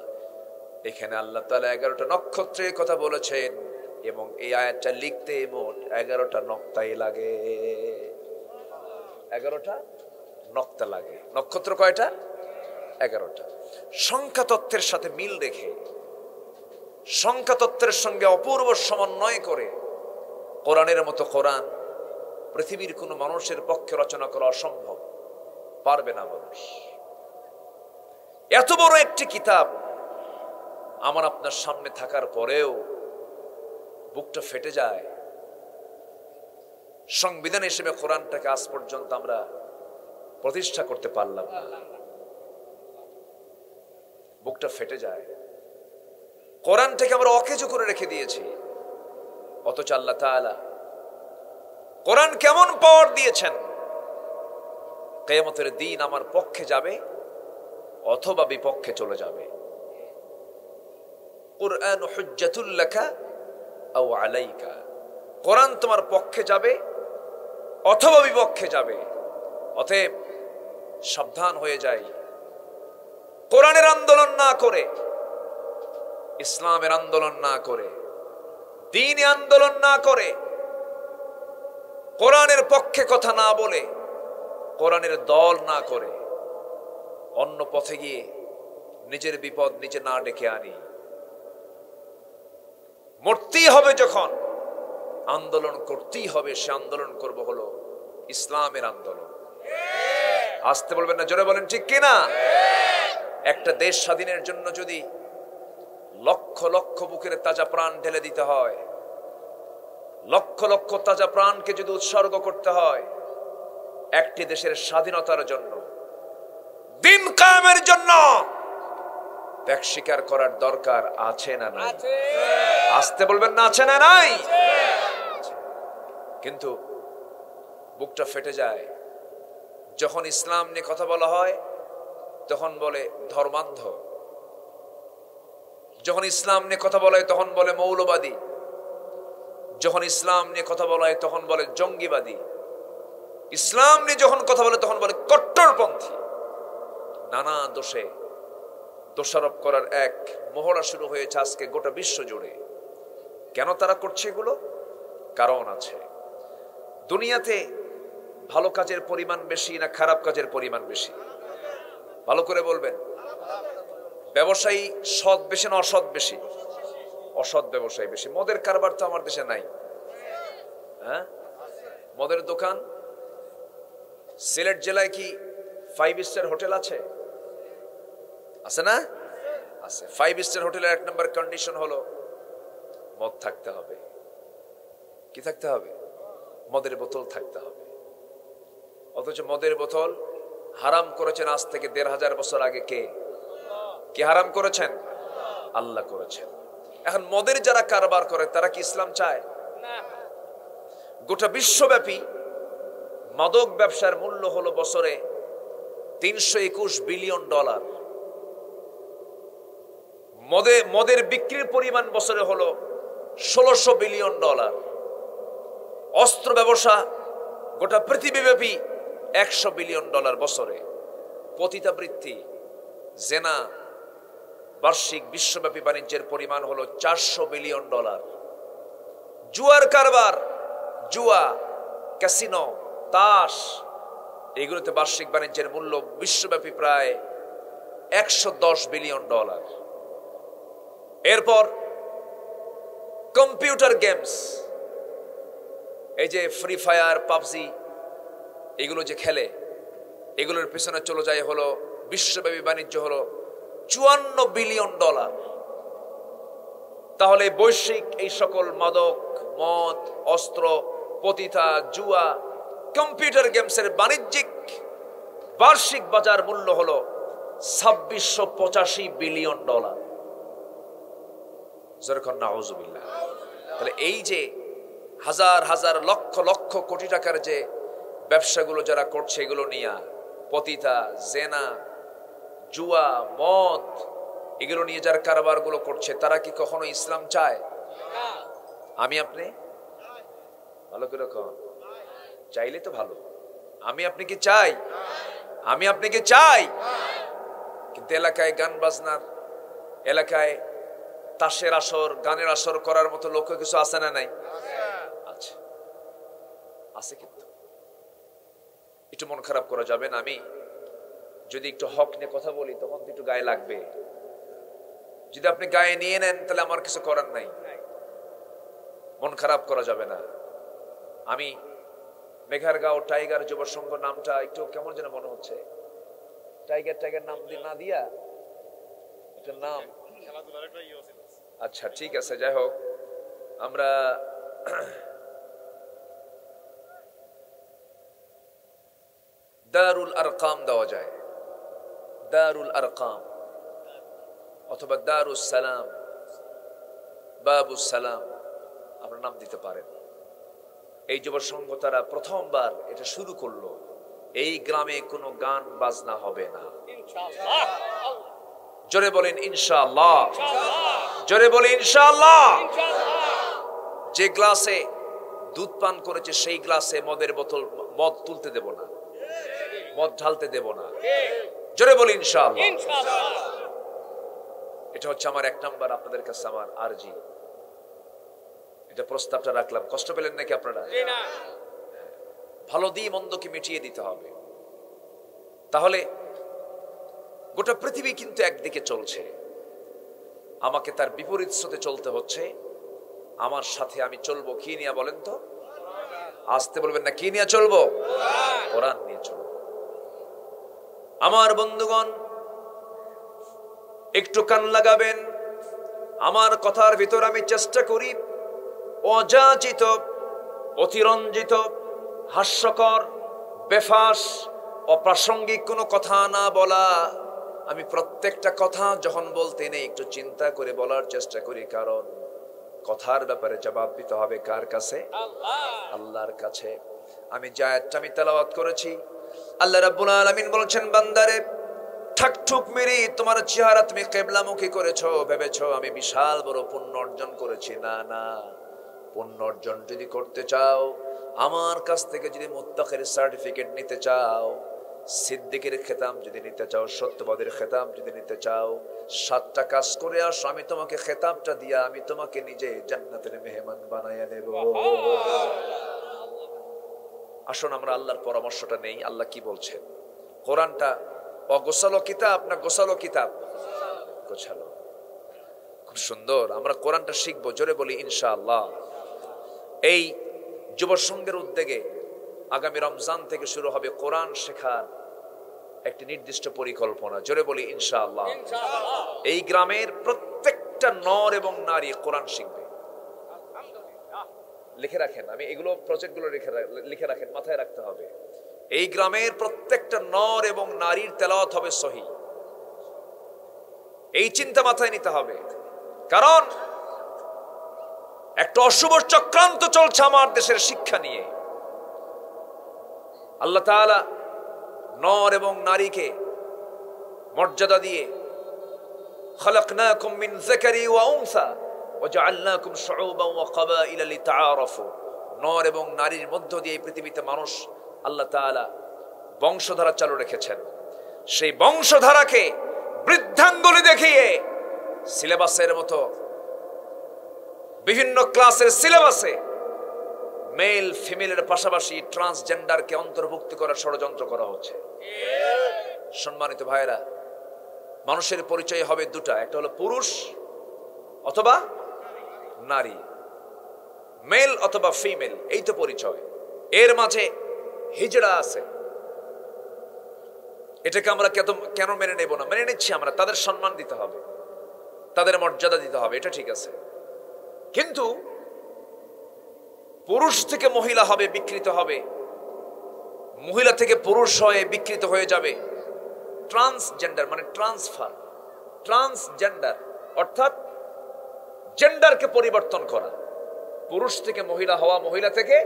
এখানে আল্লাহ তাআলা 11টা নক্ষত্রের কথা বলেছেন, এবং এই আয়াতটা লিখতে মোট 11টা নক্তাই লাগে। 11টা নক্তা লাগে। নক্ষত্র কয়টা? 11টা। সংখ্যা তত্ত্বের সাথে মিল রেখে, সংখ্যা তত্ত্বের সঙ্গে অপূর্ব সমন্বয় করে কোরআনের মতো কোরআন পৃথিবীর কোনো মানুষের পক্ষে রচনা করা অসম্ভব, পারবে না মানুষ। এত বড় একটি কিতাব আমার আপনার সামনে থাকার পরেও বুকটা ফেটে যায়। সংবিধান হিসেবে কোরআনটাকে আজ পর্যন্ত আমরা প্রতিষ্ঠা করতে পারলাম না, বুকটা ফেটে যায়। কোরআনটাকে আমরা অকেজো করে রেখে দিয়েছি, অথচ আল্লাহ তাআলা কোরআন কেমন পাওয়ার দিয়েছেন, কিয়ামতের দিন আমার পক্ষে যাবে অথবা বিপক্ষে চলে যাবে। কুরআন হুজ্জাতুল লাকা আও আলাইকা, কোরআন তোমার পক্ষে যাবে অথবা বিপক্ষে যাবে। অতএব সাবধান হয়ে যাই, কোরআনের আন্দোলন না করে, ইসলামের আন্দোলন না করে, দ্বীনি আন্দোলন না করে, কোরআনের পক্ষে কথা না বলে, কোরআনের দল না করে, অন্য পথে গিয়ে নিজের বিপদ নিজে না ডেকে আনি। মরতেই হবে যখন, আন্দোলন করতেই হবে। সে আন্দোলন করব হলো ইসলামের আন্দোলন। আসতে বলবেন না, জোরে বলেন ঠিক কিনা? একটা দেশ স্বাধীনের জন্য যদি লক্ষ লক্ষ বুকের তাজা প্রাণ ঢেলে দিতে হয়, লক্ষ লক্ষ তাজা প্রাণকে যদি উৎসর্গ করতে হয়, একটি দেশের স্বাধীনতার জন্য, দিন কায়েমের জন্য ত্যাগ স্বীকার করার দরকার আছে না নাই? আসতে বলবেন না, আছে না নাই? কিন্তু বুকটা ফেটে যায় যখন ইসলাম নিয়ে কথা বলা হয়, তখন বলে ধর্মান্ধ। যখন ইসলাম নিয়ে কথা বলা হয় তখন বলে মৌলবাদী। যখন ইসলাম নিয়ে কথা বলা হয় তখন বলে জঙ্গিবাদী। ইসলাম নিয়ে যখন কথা বলে তখন বলে কট্টরপন্থী। নানা দোষে দোষারোপ করার এক মহড়া শুরু হয়েছে আজকে গোটা বিশ্ব জুড়ে। কেন তারা করছে এগুলো? কারণ আছে। দুনিয়াতে ভালো কাজের পরিমাণ বেশি না খারাপ কাজের পরিমাণ বেশি? ভালো করে বলবেন। ব্যবসায়ী সৎ বেশি না অসৎ বেশি? অসৎ ব্যবসায়ী বেশি। মদের কারবার তো আমার দেশে নাই। হ্যাঁ, মদের দোকান। সিলেট জেলায় কি 5 স্টার হোটেল আছে? আছে না? আছে। 5 স্টার হোটেলের 1 নম্বর কন্ডিশন হলো মদ থাকতে হবে। কি থাকতে হবে? মদের বোতল থাকতে হবে। অথচ মদের বোতল হারাম করেছেন আজ থেকে 1500 বছর আগে কে? কে হারাম করেছেন? আল্লাহ করেছেন। এখন মদের যারা কারবার করে তারা কি ইসলাম চায়? না। গোটা বিশ্বব্যাপী মাদক ব্যবসার মূল্য হলো বছরে $321 বিলিয়ন। মদের বিক্রির পরিমাণ বছরে হলো $1600 বিলিয়ন। অস্ত্র ব্যবসা গোটা পৃথিবীব্যাপী $100 বিলিয়ন বছরে। পতিতাবৃত্তি, জেনা, বার্ষিক বিশ্বব্যাপী বাণিজ্যের পরিমাণ হলো $400 বিলিয়ন। জুয়ার কারবার, জুয়া, ক্যাসিনো, তাস, এগুলোতে বার্ষিক বাণিজ্যের মূল্য বিশ্বব্যাপী প্রায় $110 বিলিয়ন। এরপর কম্পিউটার গেমস, এই যে ফ্রি ফায়ার, পাবজি, এগুলো যে খেলে, এগুলোর পিছনে চলে যায় হলো বিশ্বব্যাপী বাণিজ্য হলো $54 বিলিয়ন। তাহলে বৈশ্বিক এই সকল মাদক, মদ, অস্ত্র, পতিতা, জুয়া, কম্পিউটার গেমসের বাণিজ্যিক বার্ষিক বাজার মূল্য হলো $2685 বিলিয়ন। নাউজুবিল্লাহ। তাহলে এই যে হাজার হাজার লক্ষ লক্ষ কোটি টাকার যে ব্যবসাগুলো যারা করছে, এগুলো নিয়ে পতিতা, জেনা, জুয়া, মদ, এগুলো নিয়ে যারা কারবারগুলো করছে, তারা কি কখনো ইসলাম চায়? আমি আপনি ভালো করে চাইলে তো ভালো। আমি আপনি কি চাই? আমি আপনি কি চাই? কিন্তু এলাকায় গান বাজনার, এলাকায় তাসের আসর, গানের আসর করার মতো লোক কিছু আছে না নাই? আচ্ছা, আছে। কিন্তু একটু মন খারাপ করা যাবে না। আমি যদি একটু হক নিয়ে কথা বলি তখন তো একটু গায়ে লাগবে। যদি আপনি গায়ে নিয়ে নেন তাহলে আমার কিছু করার নাই। মন খারাপ করা যাবে না। আমি মেঘারগাঁও টাইগার যুব সংঘ নামটা একটু কেমন যেন মনে হচ্ছে। টাইগার নাম না দিয়া একটা নাম। আচ্ছা, ঠিক আছে, যাই হোক, আমরা দারুল আরকাম দেওয়া যায়। দারুল আরকাম অথবা দারুস সালাম, বাবুস সালাম, আপনার নাম দিতে পারেন। এই যুব সংঘ তারা প্রথমবার এটা শুরু করলো। এই গ্রামে কোনো গান বাজনা হবে না। জোরে বলেন ইনশাআল্লাহ। জোরে বলেন ইনশাআল্লাহ। যে গ্লাসে দুধ পান করেছে সেই গ্লাসে মদের বোতল, মদ তুলতে দেব না, মদ ঢালতে দেব না। জোরে বলেন ইনশাআল্লাহ। এটা হচ্ছে আমার 1 নাম্বার আপনাদের কাছে আমার আরজি। এটা প্রস্তাবটা রাখলাম। কষ্ট পেলেন নাকি আপনারা? ভালো দিয়ে মন্দকে মিটিয়ে দিতে হবে। তাহলে গোটা পৃথিবী কিন্তু একদিকে চলছে, আমাকে তার বিপরীত স্রোতে চলতে হচ্ছে। আমার সাথে আমি চলবো কি নিয়ে বলেন তো? আসতে বলবেন না, কি নিয়ে চলবো? কোরআন নিয়ে চলবো। আমার বন্ধুগণ, একটু কান লাগাবেন। আমার কথার ভিতর আমি চেষ্টা করি অযাচিত, অতিরঞ্জিত, হাস্যকর, বেফাস অপ্রাসঙ্গিক কোনো কথা না বলা। আমি প্রত্যেকটা কথা যখন বলতে নেই একটু চিন্তা করে বলার চেষ্টা করি, কারণ কথার ব্যাপারে জবাব দিতে হবে কার কাছে? আল্লাহর কাছে। আমি যে আয়াতটা আমি তেলাওয়াত করেছি, আল্লাহ রাব্বুল আলামিন বলছেন, বান্দারে ঠাকঠুক মেরে তোমার চেহারা তুমি কিবলামুখী করেছো, ভেবেছো আমি বিশাল বড় পুণ্য অর্জন করেছি। না না, পুণ্য অর্জন যদি করতে চাও, আমার কাছ থেকে যদি মুত্তাকির সার্টিফিকেট নিতে চাও, সিদ্দিকের খেতাম যদি নিতে চাও, সত্যবাদের খেতাম যদি নিতে চাও, 7টা কাজ করে আসো, আমি তোমাকে খেতাবটা দিয়া আমি তোমাকে নিজে জান্নাতের মেহমান বানাইয়া নেব। আসুন আমরা আল্লাহর পরামর্শটা নেই। আল্লাহ কি বলছেন? কোরআনটা অগোছালো কিতাব না গোছালো কিতাব? গোছালো। খুব সুন্দর। আমরা কোরআনটা শিখবো, জোরে বলি ইনশাআল্লাহ। এই যুব সংঘের উদ্যোগে আগামী রমজান থেকে শুরু হবে কোরআন শেখার একটি নির্দিষ্ট পরিকল্পনা, জোরে বলি ইনশাআল্লাহ। এই গ্রামের প্রত্যেকটা নর এবং নারী কোরআন শিখবে। লিখে রাখেন, আমি এগুলো প্রজেক্টগুলো লিখে রাখেন, মাথায় রাখতে হবে। এই গ্রামের প্রত্যেকটা নর এবং নারীর তেলাওয়াত হবে সহিহ। এই চিন্তা মাথায় নিতে হবে, কারণ একটা অশুভ চক্রান্ত চলছে আমার দেশের শিক্ষা নিয়ে। আল্লাহ তাআলা নর এবং নারীকে মর্যাদা দিয়ে খালাকনাকুম মিন যাকারি ওয়া উনসা ওয়া জাআলনাকুম শুউবান ওয়া ক্বাবাইলা লিতাআরাফু। নর এবং নারীর মধ্য দিয়ে এই পৃথিবীতে মানুষ আল্লাহ তাআলা বংশধারা চালু রেখেছেন। সেই বংশধারাকে বৃদ্ধাঙ্গুলি দেখিয়ে সিলেবাসের মতো বিভিন্ন ক্লাসের সিলেবাসে মেল ফিমেলের পাশাপাশি ট্রান্সজেন্ডারকে অন্তর্ভুক্ত করার ষড়যন্ত্র করা হচ্ছে। সম্মানিত ভাইরা, মানুষের পরিচয় হবে দুটা, একটা হলো পুরুষ অথবা নারী, মেল অথবা ফিমেল, এই তো পরিচয়। এর মাঝে হিজড়া আছে, এটাকে আমরা কেন মেনে নেব না? মেনে নিচ্ছি আমরা। তাদের সম্মান দিতে হবে, তাদের মর্যাদা দিতে হবে, এটা ঠিক আছে। কিন্তু পুরুষ থেকে মহিলা হবে, বিকৃত হবে, মহিলা থেকে পুরুষ হয়ে বিকৃত হয়ে যাবে। ট্রান্সজেন্ডার মানে ট্রান্সফার। ট্রান্সজেন্ডার অর্থাৎ জেন্ডারকে পরিবর্তন করা, পুরুষ থেকে মহিলা হওয়া, মহিলা থেকে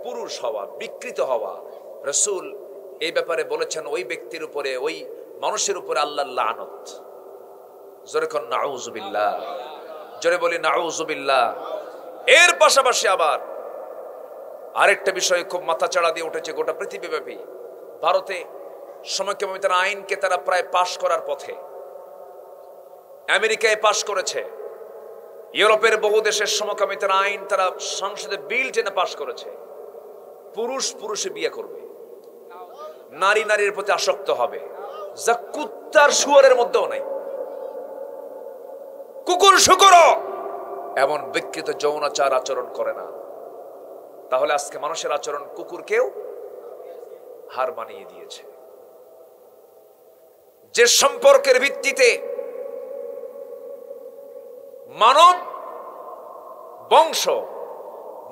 পুরুষ হওয়া, বিকৃত হওয়া। রাসূল এই ব্যাপারে বলেছেন, ওই ব্যক্তির উপরে, ওই মানুষের উপরে আল্লাহর লানত। জোরে কোন নাউযুবিল্লাহ, জোরে বলি নাউযুবিল্লাহ। এর পাশাপাশি আবার আরেকটা বিষয় খুব মাথাচাড়া দিয়ে উঠেছে গোটা পৃথিবীব্যাপী। ভারতে সমকামিতার আইনকে তারা প্রায় পাশ করার পথে, আমেরিকায় পাশ করেছে, ইউরোপের বহু দেশের সমকামিতার আইন তারা সংসদে বিল টেনে পাশ করেছে। পুরুষ পুরুষে বিয়ে করবে, নারী নারীর প্রতি আসক্ত হবে, যা কুত্তার শুয়োরের মধ্যেও নাই। কুকুর শুকরও এমন বিকৃত যৌনাচার আচরণ করে না। তাহলে আজকে মানুষের আচরণ কুকুরকেও হার মানিয়ে দিয়েছে। যে সম্পর্কের ভিত্তিতে মানব বংশ,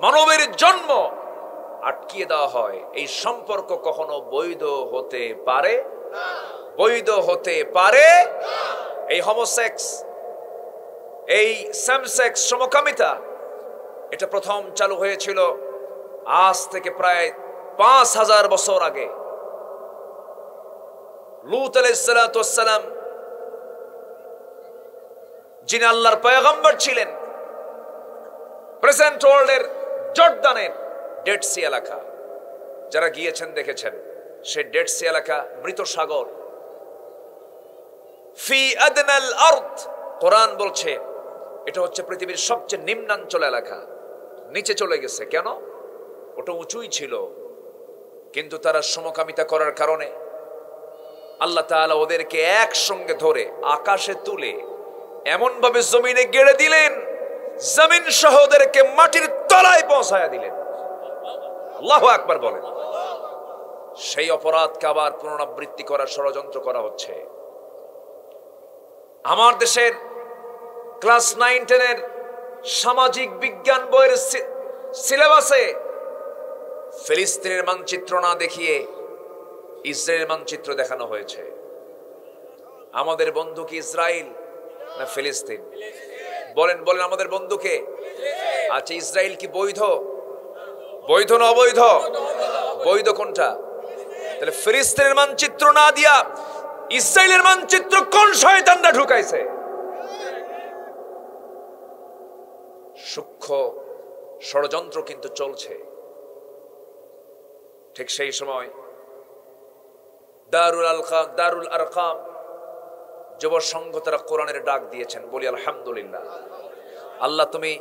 মানবের জন্ম আটকিয়ে দেওয়া হয়, এই সম্পর্ক কখনো বৈধ হতে পারে না, বৈধ হতে পারে না। এই হোমোসেক্স, এই সেমসেক্স সমকামিতা, এটা প্রথম চালু হয়েছিল আজ থেকে প্রায় 5000 বছর আগে। লূত আলাইহিস সালাতু ওয়াস সালাম, যিনি আল্লাহর পয়গম্বর ছিলেন, প্রেজেন্ট ওয়ার্ল্ডের জর্দানের ডেড সি এলাকা, যারা গিয়েছেন দেখেছেন, সেই ডেড সি এলাকা মৃত সাগর। ফি আদনাল আরদ, কোরআন বলছে এটা হচ্ছে পৃথিবীর সবচেয়ে নিম্নাঞ্চল এলাকা, নিচে চলে গেছে। কেন? ওটা উঁচুই ছিল, কিন্তু তারা সমকামিতা করার কারণে আল্লাহ তাআলা ওদেরকে একসঙ্গে ধরে আকাশে তুলে এমন ভাবে জমিনে গেড়ে দিলেন, জমিন সহ ওদেরকে মাটির তলায় পৌঁছায়া দিলেন। আল্লাহু আকবার বলেন। সেই অপরাধকে আবার পুনরাবৃত্তি করার ষড়যন্ত্র করা হচ্ছে। আমার দেশের ক্লাস 9-10 সামাজিক বিজ্ঞান বইয়ের সিলেবাসে ফিলিস্তিনের মানচিত্র না দেখিয়ে ইসরায়েলের মানচিত্র দেখানো হয়েছে। আমাদের বন্ধু কি ইসরায়েল না ফিলিস্তিন? বলেন বলেন, আমাদের বন্ধুকে? আচ্ছা, ইসরায়েল কি বৈধ? বৈধ না অবৈধ? বৈধ কোনটা? তাহলে ফিলিস্তিনের মানচিত্র না দিয়া ইসরায়েলের মানচিত্র কোন শয়তানরা ঢুকাইছে? সূক্ষ্ম ষড়যন্ত্র কিন্তু চলছে। ঠিক সেই সময় দারুল আরকাম যুব সংঘ তারা কোরআনের ডাক দিয়েছেন। বলি আলহামদুলিল্লাহ। আল্লাহ তুমি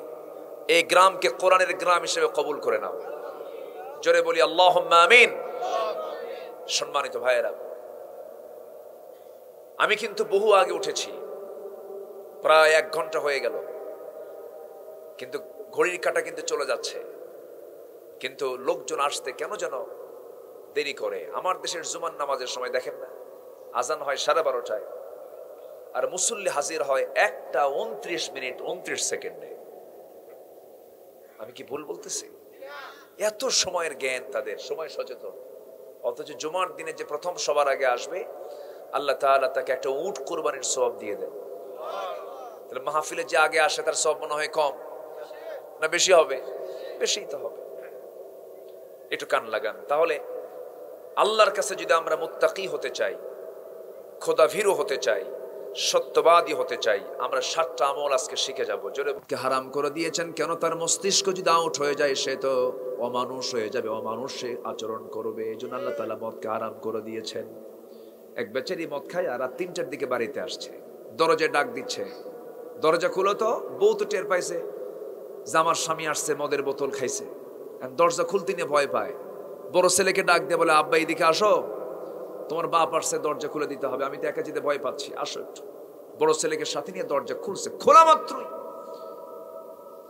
এই গ্রামকে কোরআনের গ্রাম হিসেবে কবুল করে নাও। জোরে বলি আল্লাহুম্মা আমিন। সম্মানিত ভাইয়েরা, আমি কিন্তু বহু আগে উঠেছি, প্রায় 1 ঘন্টা হয়ে গেল, কিন্তু ঘড়ির কাঁটা কিন্তু চলে যাচ্ছে। কিন্তু লোকজন আসতে কেন যেন দেরি করে। আমার দেশের জুমার নামাজের সময় দেখেন না, আজান হয় 12:30টায়, আর মুসল্লি হাজির হয় 1:29 29 সেকেন্ডে। আমি কি ভুল বলতেছি? এত সময়ের জ্ঞান তাদের, সময় সচেতন। অথচ জুমার দিনে যে প্রথম সবার আগে আসবে, আল্লাহ তাআলা তাকে একটা উট কুরবানির সওয়াব দিয়ে দেন। তাহলে মাহফিলে যে আগে আসে তার সওয়াব মনে হয় কম না বেশি হবে? বেশিই তো হবে। একটু কান লাগান। তাহলে আল্লাহর কাছে যদি আমরা মুত্তাকি হতে চাই, খোদাভীরু হতে চাই, সত্যবাদী হতে চাই, আমরা 7টা আমল আজকে শিখে যাব। জোরে হারাম করে দিয়েছেন কেন? তার মস্তিষ্ক যদি আউট হয়ে যায় সে তো অমানুষ হয়ে যাবে, অমানুষে আচরণ করবে। এই জন্য আল্লাহ তাআলা মদকে হারাম করে দিয়েছেন। এক বেচারি মদ খায় আর রাত 3টার দিকে বাড়িতে আসছে, দরজায় ডাক দিচ্ছে, দরজা খুলো তো। বউ তো টের পাইছে যে আমার স্বামী আসছে, মদের বোতল খাইছে, দরজা খুলতে নিয়ে ভয় পায়। বড় ছেলেকে ডাক দিয়ে বলে, আব্বা এদিকে আসো, তোমার বাপ আসছে, দরজা খুলে দিতে হবে, আমি তো একা যেতে ভয় পাচ্ছি, আসো একটু। বড় ছেলেকে সাথে নিয়ে দরজা খুলছে, খোলা মাত্রই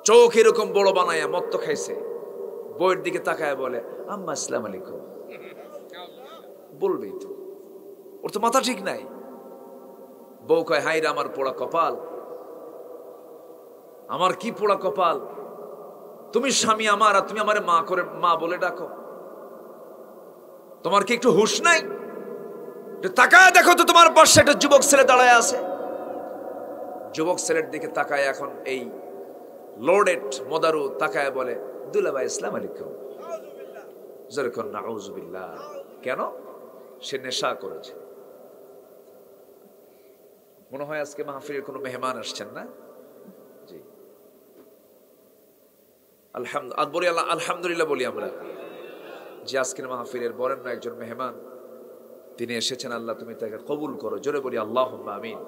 চোখ এরকম বড় বানায়, মদ তো খাইছে, বউয়ের দিকে তাকায় বলে, আম্মা আসসালামু আলাইকুম। বলবেই তো, ওর তো মাথা ঠিক নাই। বউ কয়, হাই রে আমার পোড়া কপাল, আমার কি পোড়া কপাল, তুমি স্বামী আমার আর তুমি আমারে মা করে মা বলে ডাকো, তোমার কি একটু হুঁশ নাই? তাকায় দেখো তো তোমার পাশে একটা যুবক ছেলে দাঁড়ায় আছে। যুবক ছেলের দিকে তাকায় এখন এই লোডেড মদারু তাকায় বলে, দুলাভাই আসসালামু আলাইকুম। যেরকম নাউজুবিল্লাহ। কেন? সে নেশা করেছে। মনে হয় আজকে মাহফিলের কোনো মেহমান আসছেন না? জি, আলহামদুলিল্লাহ বলি আমরা যে আজকের মাহফিলের বরেণ্য একজন মেহমান তিনি এসেছেন। আল্লাহ তুমি তাকে কবুল করো। জোরে বলি আল্লাহুম্মা আমিন।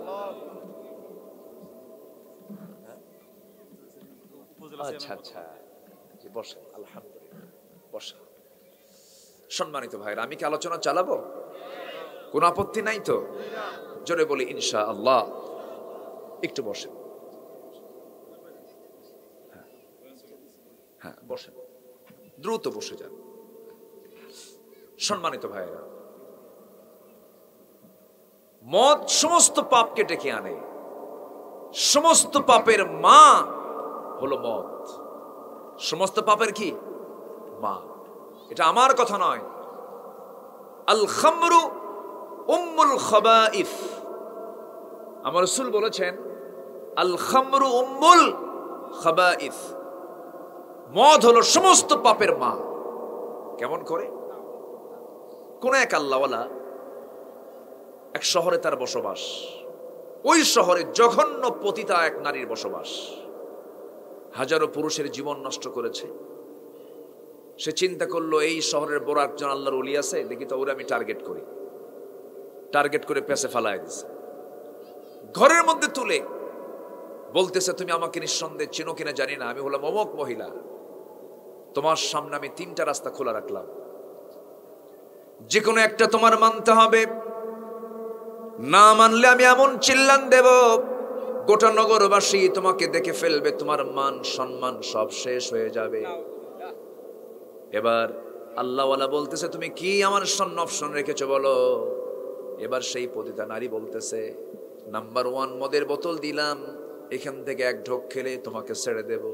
আচ্ছা আচ্ছা, জি বসেন। আলহামদুলিল্লাহ, বসেন। সম্মানিত ভাইরা, আমি কি আলোচনা চালাবো? কোন আপত্তি নাই তো? জোরে বলি ইনশাআল্লাহ। একটু বসেন। হ্যাঁ বসেন, দ্রুত বসে যান। সম্মানিত ভাইরা, মদ সমস্ত পাপকে ডেকে আনে। সমস্ত পাপের মা হলো মদ। সমস্ত পাপের কি মা? এটা আমার কথা নয়। আল খামরু উম্মুল খাবাইস। আমার রাসূল বলেছেন, আল খামরু উম্মুল খাবাইস। মদ হলো সমস্ত পাপের মা। কেমন করে? কোন এক আল্লাহওয়ালা এক শহরে তার বসবাস। ওই শহরে জঘন্য পতিতা এক নারীর বসবাস। হাজারো পুরুষের জীবন নষ্ট করেছে। সে চিন্তা করলো, এই শহরের বড় একজন আল্লাহর ওলি আছে, দেখি তো ওরা আমি টার্গেট করি। টার্গেট করে পেছে ফালায় দিছে। ঘরের মধ্যে তুলে বলতেছে, তুমি আমাকে নিঃসন্দেহে চিনো কিনা জানি না, আমি হলাম অমুক মহিলা। তোমার সামনে আমি 3টা রাস্তা খোলা রাখলাম, যে কোনো একটা তোমার মানতে হবে। না মানলে আমি এমন চিল্লান দেব, গোটা নগরবাসী তোমাকে দেখে ফেলবে, তোমার মান সম্মান সব শেষ হয়ে যাবে। এবার আল্লাহওয়ালা বলতেছে, তুমি কি আমার সামনে অপশন রেখেছো বলো। এবার সেই পতিতা নারী বলতেছে, নাম্বার 1 মদের বোতল দিলাম, এখান থেকে 1 ঢোক খেলে তোমাকে ছেড়ে দেব।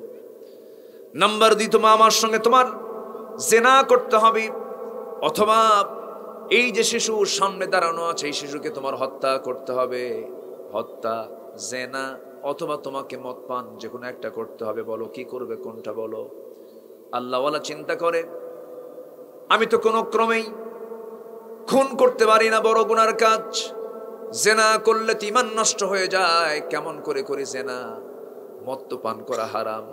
নাম্বার 2, তোমার আমার সঙ্গে তোমার জিনা করতে হবে, অথবা এই যে শিশু সামনে দাঁড়ানো আছে এই শিশুকে তোমার হত্যা করতে হবে। হত্যা, জেনা অথবা তোমাকে মদ পান যে কোনো একটা করতে হবে। বলো কি করবে, কোনটা বলো? আল্লাহওয়ালা চিন্তা করে আমি তো কোনো ক্রমেই খুন করতে পারি না, বড় গুনার কাজ। জেনা করলে তো ঈমান নষ্ট হয়ে যায়, কেমন করে করি জেনা? মদ তো পান করা হারাম,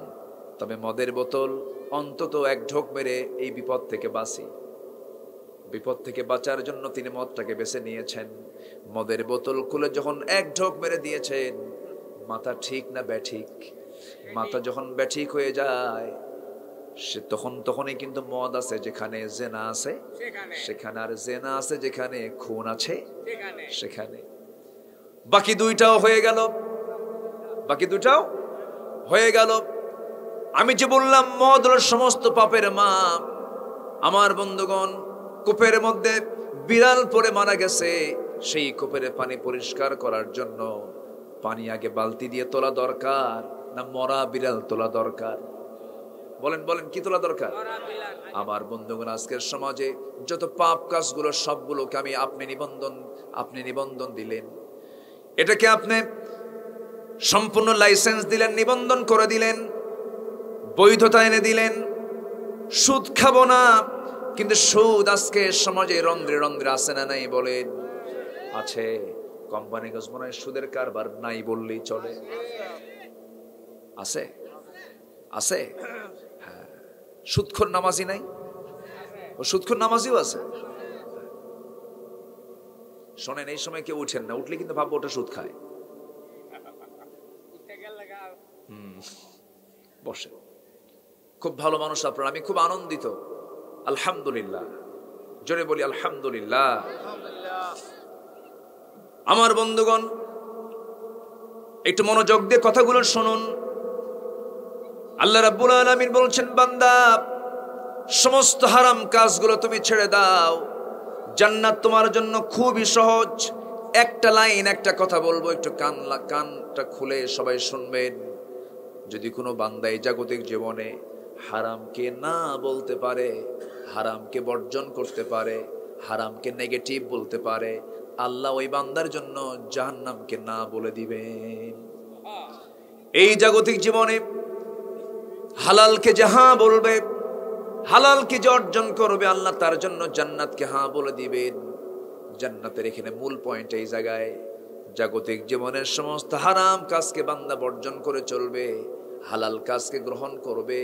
তবে মদের বোতল অন্তত এক ঢোক মেরে এই বিপদ থেকে বাঁচি। বিপদ থেকে বাঁচার জন্য তিনি মদটাকে বেছে নিয়েছেন। মদের বোতল খুলে যখন এক ঢোক মেরে দিয়েছেন, মাথা ঠিক না ব্যাঠিক? মাথা যখন ব্যাঠিক হয়ে যায় সে তখনই কিন্তু মদ আছে যেখানে জেনা আছে সেখানে, আর জেনা আছে যেখানে খুন আছে সেখানে। বাকি দুইটাও হয়ে গেল, বাকি দুটাও হয়ে গেল। আমি যে বললাম মদ হলো সমস্ত পাপের মা। আমার বন্ধুগণ, কূপের মধ্যে বিড়াল পড়ে মারা গেছে, সেই কূপের পানি পরিষ্কার করার জন্য পানি আগে বালতি দিয়ে তোলা দরকার না মরা বিড়াল তোলা দরকার? বলেন বলেন, কি তোলা দরকার? আমার বন্ধুগণ, আজকের সমাজে যত পাপ কাজগুলো সবগুলোকে আপনি নিবন্ধন দিলেন। এটাকে আপনি সম্পূর্ণ লাইসেন্স দিলেন, নিবন্ধন করে দিলেন, বৈধতা এনে দিলেন। সুদ খাবো না, কিন্তু সুদ আজকে সমাজে রন্ধ্রে রন্ধ্রে আছে না নাই বলেন? আছে। কোম্পানিগঞ্জ মনে হয় সুদের কারবার নাই বললেই চলে। আছে আছে, হ্যাঁ। সুদখোর নামাজি নাই? ও সুদখোর নামাজিও আছে। শোনেন, এই সময় কেউ উঠেন না, উঠলে কিন্তু ভাববো ওটা সুদ খায়। বসে, খুব ভালো মানুষ আপনারা, আমি খুব আনন্দিত। আলহামদুলিল্লাহ, জোরে বলি আলহামদুলিল্লাহ। আমার বন্ধুগণ, একটু মনোযোগ দিয়ে কথাগুলো শুনুন। আল্লাহ রাব্বুল আলামিন বলছেন, বান্দা সমস্ত হারাম কাজগুলো তুমি ছেড়ে দাও, জান্নাত তোমার জন্য খুবই সহজ। একটা লাইন, একটা কথা বলবো, একটু কানটা খুলে সবাই শুনবেন। যদি কোনো বান্দা এই জাগতিক জীবনে হারামকে না বলতে পারে, হারামকে বর্জন করতে পারে, হারামকে নেগেটিভ বলতে পারে, আল্লাহ ওই বান্দার জন্য জাহান্নামকে না বলে দিবেন। এই জাগতিক জীবনে হালালকে যে হ্যাঁ বলবে, হালালকে যে অর্জন করবে, আল্লাহ তার জন্য জান্নাতকে হ্যাঁ বলে দিবেন। জান্নাতের এখানে মূল পয়েন্ট এই জায়গায়। জাগতিক জীবনের সমস্ত হারাম কাজকে বান্দা বর্জন করে চলবে, হালাল কাজকে গ্রহণ করবে,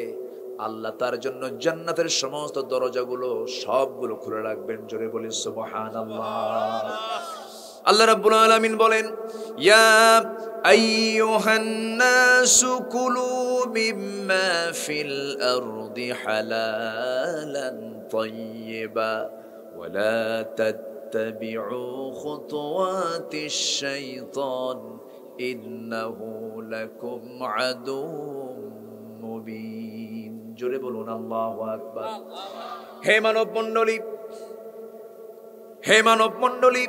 আল্লাহ তার জন্য জান্নাতের সমস্ত দরজাগুলো সবগুলো খুলে রাখবেন। জোরে বলি সুবহানাল্লাহ। আল্লাহ রাব্বুল আলামিন বলেন, ইয়া আইয়ুহান নাসু কুলু মিম্মা ফিল আরদি হালালান তাইয়্যিবা ওয়া লা তাত্তাবিউ খুতুওয়াতিশ শাইতান ইন্নাহু লাকুম আদুউম মুবিন। জোরে বলুন আল্লাহু আকবার। হে মানব মণ্ডলী, হে মানব মণ্ডলী,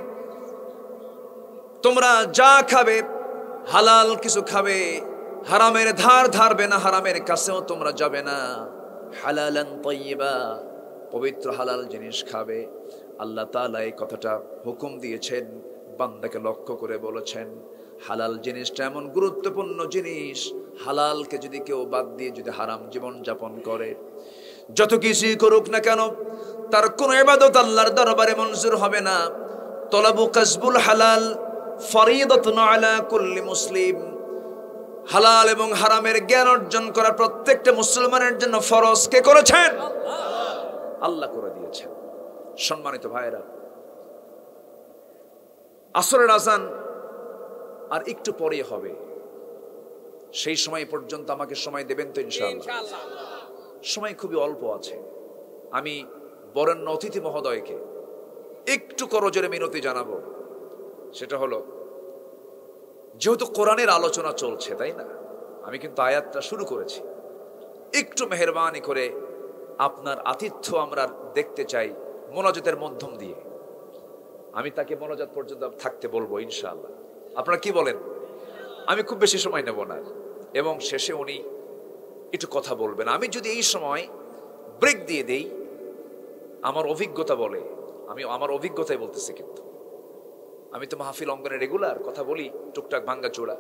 তোমরা যা খাবে হালাল কিছু খাবে, হারামের ধার ধারবে না, হারামের কাছেও তোমরা যাবে না। হালালান তাইয়্যিবা, পবিত্র হালাল জিনিস খাবে। আল্লাহ তাআলা এই কথাটা হুকুম দিয়েছেন, বান্দাকে লক্ষ্য করে বলেছেন হালাল জিনিসটা এমন গুরুত্বপূর্ণ জিনিস, হালালকে যদি কেউ বাদ দিয়ে যদি হারাম জীবন যাপন করে, যত কিছুই করুক না কেন, তার কোনো ইবাদত আল্লাহর দরবারে মঞ্জুর হবে না। তলাবু কাসবুল হালাল ফরিদাতুন আলা কুল্লি মুসলিম। হালাল এবং হারামের জ্ঞান অর্জন করা প্রত্যেকটা মুসলমানের জন্য ফরজ। কে করেছেন? আল্লাহ করে দিয়েছেন। সম্মানিত ভাইরা, আসরের আজান আর একটু পরে হবে, সেই সময় পর্যন্ত আমাকে সময় দেবেন তো ইনশাআল্লাহ? সময় খুবই অল্প আছে। আমি বরেণ্য অতিথি মহোদয়কে একটু করজোরে মিনতি জানাবো। সেটা হলো, যেহেতু কোরআনের আলোচনা চলছে, তাই না, আমি কিন্তু আয়াতটা শুরু করেছি, একটু মেহেরবানি করে আপনার আতিথ্য আমরা দেখতে চাই মোনাজাতের মাধ্যম দিয়ে। আমি তাকে মোনাজাত পর্যন্ত থাকতে বলবো ইনশাআল্লাহ। আপনারা কি বলেন? আমি খুব বেশি সময় নেব না, এবং শেষে উনি একটু কথা বলবেন। আমি যদি এই সময় ব্রেক দিয়ে দেই, আমার অভিজ্ঞতা বলে আমি আমার অভিজ্ঞতায় বলতেছি, কিন্তু আমি তো মাহফিল অঙ্গনে রেগুলার কথা বলি, টুকটাক ভাঙ্গা চূড়া,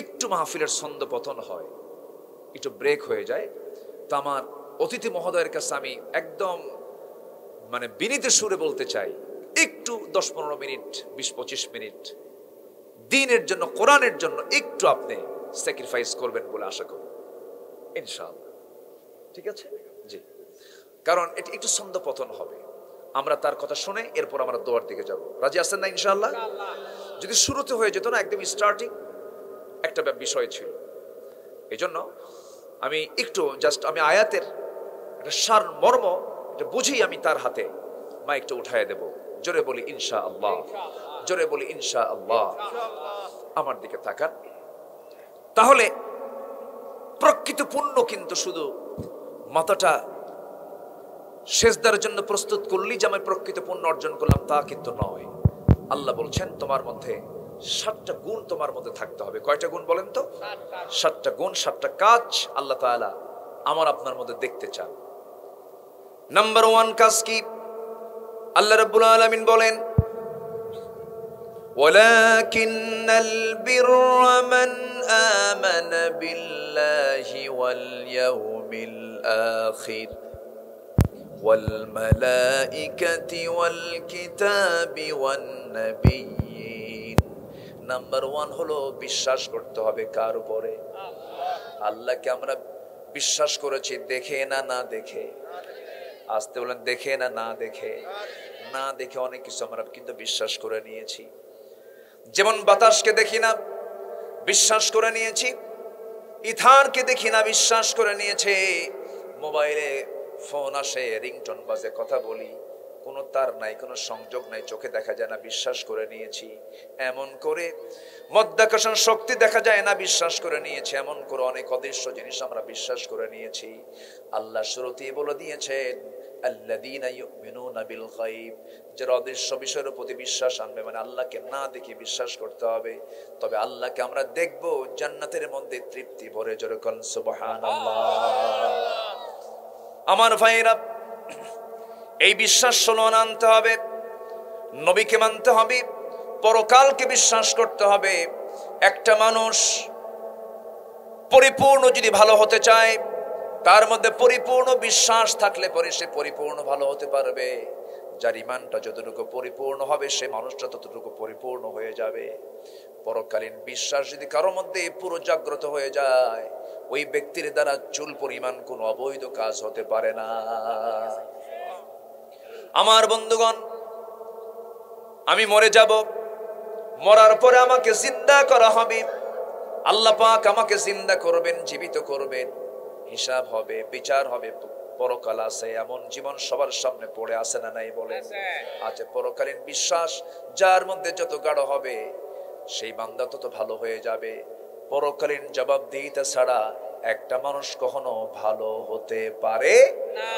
একটু মাহফিলের ছন্দ পতন হয়, একটু ব্রেক হয়ে যায়, তো আমার অতিথি মহোদয়ের কাছে আমি একদম মানে বিনীত সুরে বলতে চাই, একটু 10-15 মিনিট, 20-25 মিনিট দ্বীনের জন্য, কোরআনের জন্য একটু আপনি স্যাক্রিফাইস করবেন বলে আশা করি, ইনশাআল্লাহ। ঠিক আছে? জি, কারণ এটি একটু ছন্দ পতন হবে, আমরা তার কথা শুনে এরপর আমরা দোয়ার দিকে যাব। রাজি আছেন না ইনশাআল্লাহ? যদি শুরুতে হয়ে যেত না, একদম স্টার্টিং একটা বিষয় ছিল, এই জন্য আমি একটু জাস্ট আমি আয়াতের একটা সার মর্ম এটা বুঝি আমি তার হাতে মাইকটা উঠায় দেব। জোরে বলি ইনশাআল্লাহ, জোরে বলি ইনশাআল্লাহ। আমার দিকে তাকান। তাহলে প্রকৃত পুণ্য কিন্তু শুধু মাথাটা সেজদার জন্য প্রস্তুত করলেই যে আমি প্রকৃত পুণ্য অর্জন করলাম তা কিন্তু নয়। আল্লাহ বলছেন তোমার মধ্যে 7টা গুণ তোমার মধ্যে থাকতে হবে। কয়টা গুণ বলেন তো? 7টা গুণ, 7টা কাজ আল্লাহ তাআলা আমার আপনার মধ্যে দেখতে চান। নাম্বার 1 কাজ কি? আল্লাহ রাব্বুল আলামিন বলেন, ওয়ালাকিন্নাল বিররা মান আমানা বিল্লাহি ওয়াল ইয়াউমিল আখির ওয়াল মালাইকাতি ওয়াল কিতাবি ওয়ান নাবিয়্যিন। নাম্বার 1 হলো বিশ্বাস করতে হবে কার উপরে? আল্লাহকে আমরা বিশ্বাস করেছি দেখে না না দেখে। আসতে বলেন, দেখে না না দেখে। না দেখে অনেক কিছু আমরা কিন্তু বিশ্বাস করে নিয়েছি। যেমন বাতাসকে দেখি না, বিশ্বাস করে নিয়েছি। ইথারকে দেখি না, বিশ্বাস করে নিয়েছে। মোবাইলে ফোন আসে, রিংটোন বাজে, কথা বলি, কোনো তার নাই, কোনো সংযোগ নাই, চোখে দেখা যায় না, বিশ্বাস করে নিয়েছি। এমন করে মধ্যাকর্ষণ শক্তি দেখা যায় না, বিশ্বাস করে নিয়েছি। এমন করে অনেক অদৃশ্য জিনিস আমরা বিশ্বাস করে নিয়েছি। আল্লাহ শুরুতেই বলে দিয়েছেন, আল্লাযীনা ইউমিনুনা বিল গায়ব, যারা অদৃশ্য বিষয়ের প্রতি বিশ্বাস আনবে, মানে আল্লাহকে না দেখে বিশ্বাস করতে হবে। তবে আল্লাহকে আমরা দেখব জান্নাতের মধ্যে তৃপ্তি ভরে। জোরে কোন সুবহানাল্লাহ। আমার ভাইরা, এই বিশ্বাস ষোলন আনতে হবে, নবীকে মানতে হবে, পরকালকে বিশ্বাস করতে হবে। একটা মানুষ পরিপূর্ণ যদি ভালো হতে চায়, তার মধ্যে পরিপূর্ণ বিশ্বাস থাকলে পরে সে পরিপূর্ণ ভালো হতে পারবে। যার ইমানটা যতটুকু পরিপূর্ণ হবে, সে মানুষটা ততটুকু পরিপূর্ণ হয়ে যাবে। পরকালীন বিশ্বাস যদি কারোর মধ্যে পুরো জাগ্রত হয়ে যায়, ওই ব্যক্তির দ্বারা চুল পরিমাণ কোনো অবৈধ কাজ হতে পারে না। আমার বন্ধুগণ, আমি মরে যাব, মরার পরে আমাকে জিন্দা করা হবে। আল্লাহ পাক আমাকে জিন্দা করবেন, জীবিত করবেন, হিসাব হবে, বিচার হবে, পরকাল আছে। এমন জীবন সবার সামনে পড়ে আছে না নাই বলেন? আছে। পরকালীন বিশ্বাস যার মধ্যে যত গাঢ় হবে, সেই বান্দা তত ভালো হয়ে যাবে। পরকালীন জবাবদিহিতা ছাড়া একটা মানুষ কখনো ভালো হতে পারে না,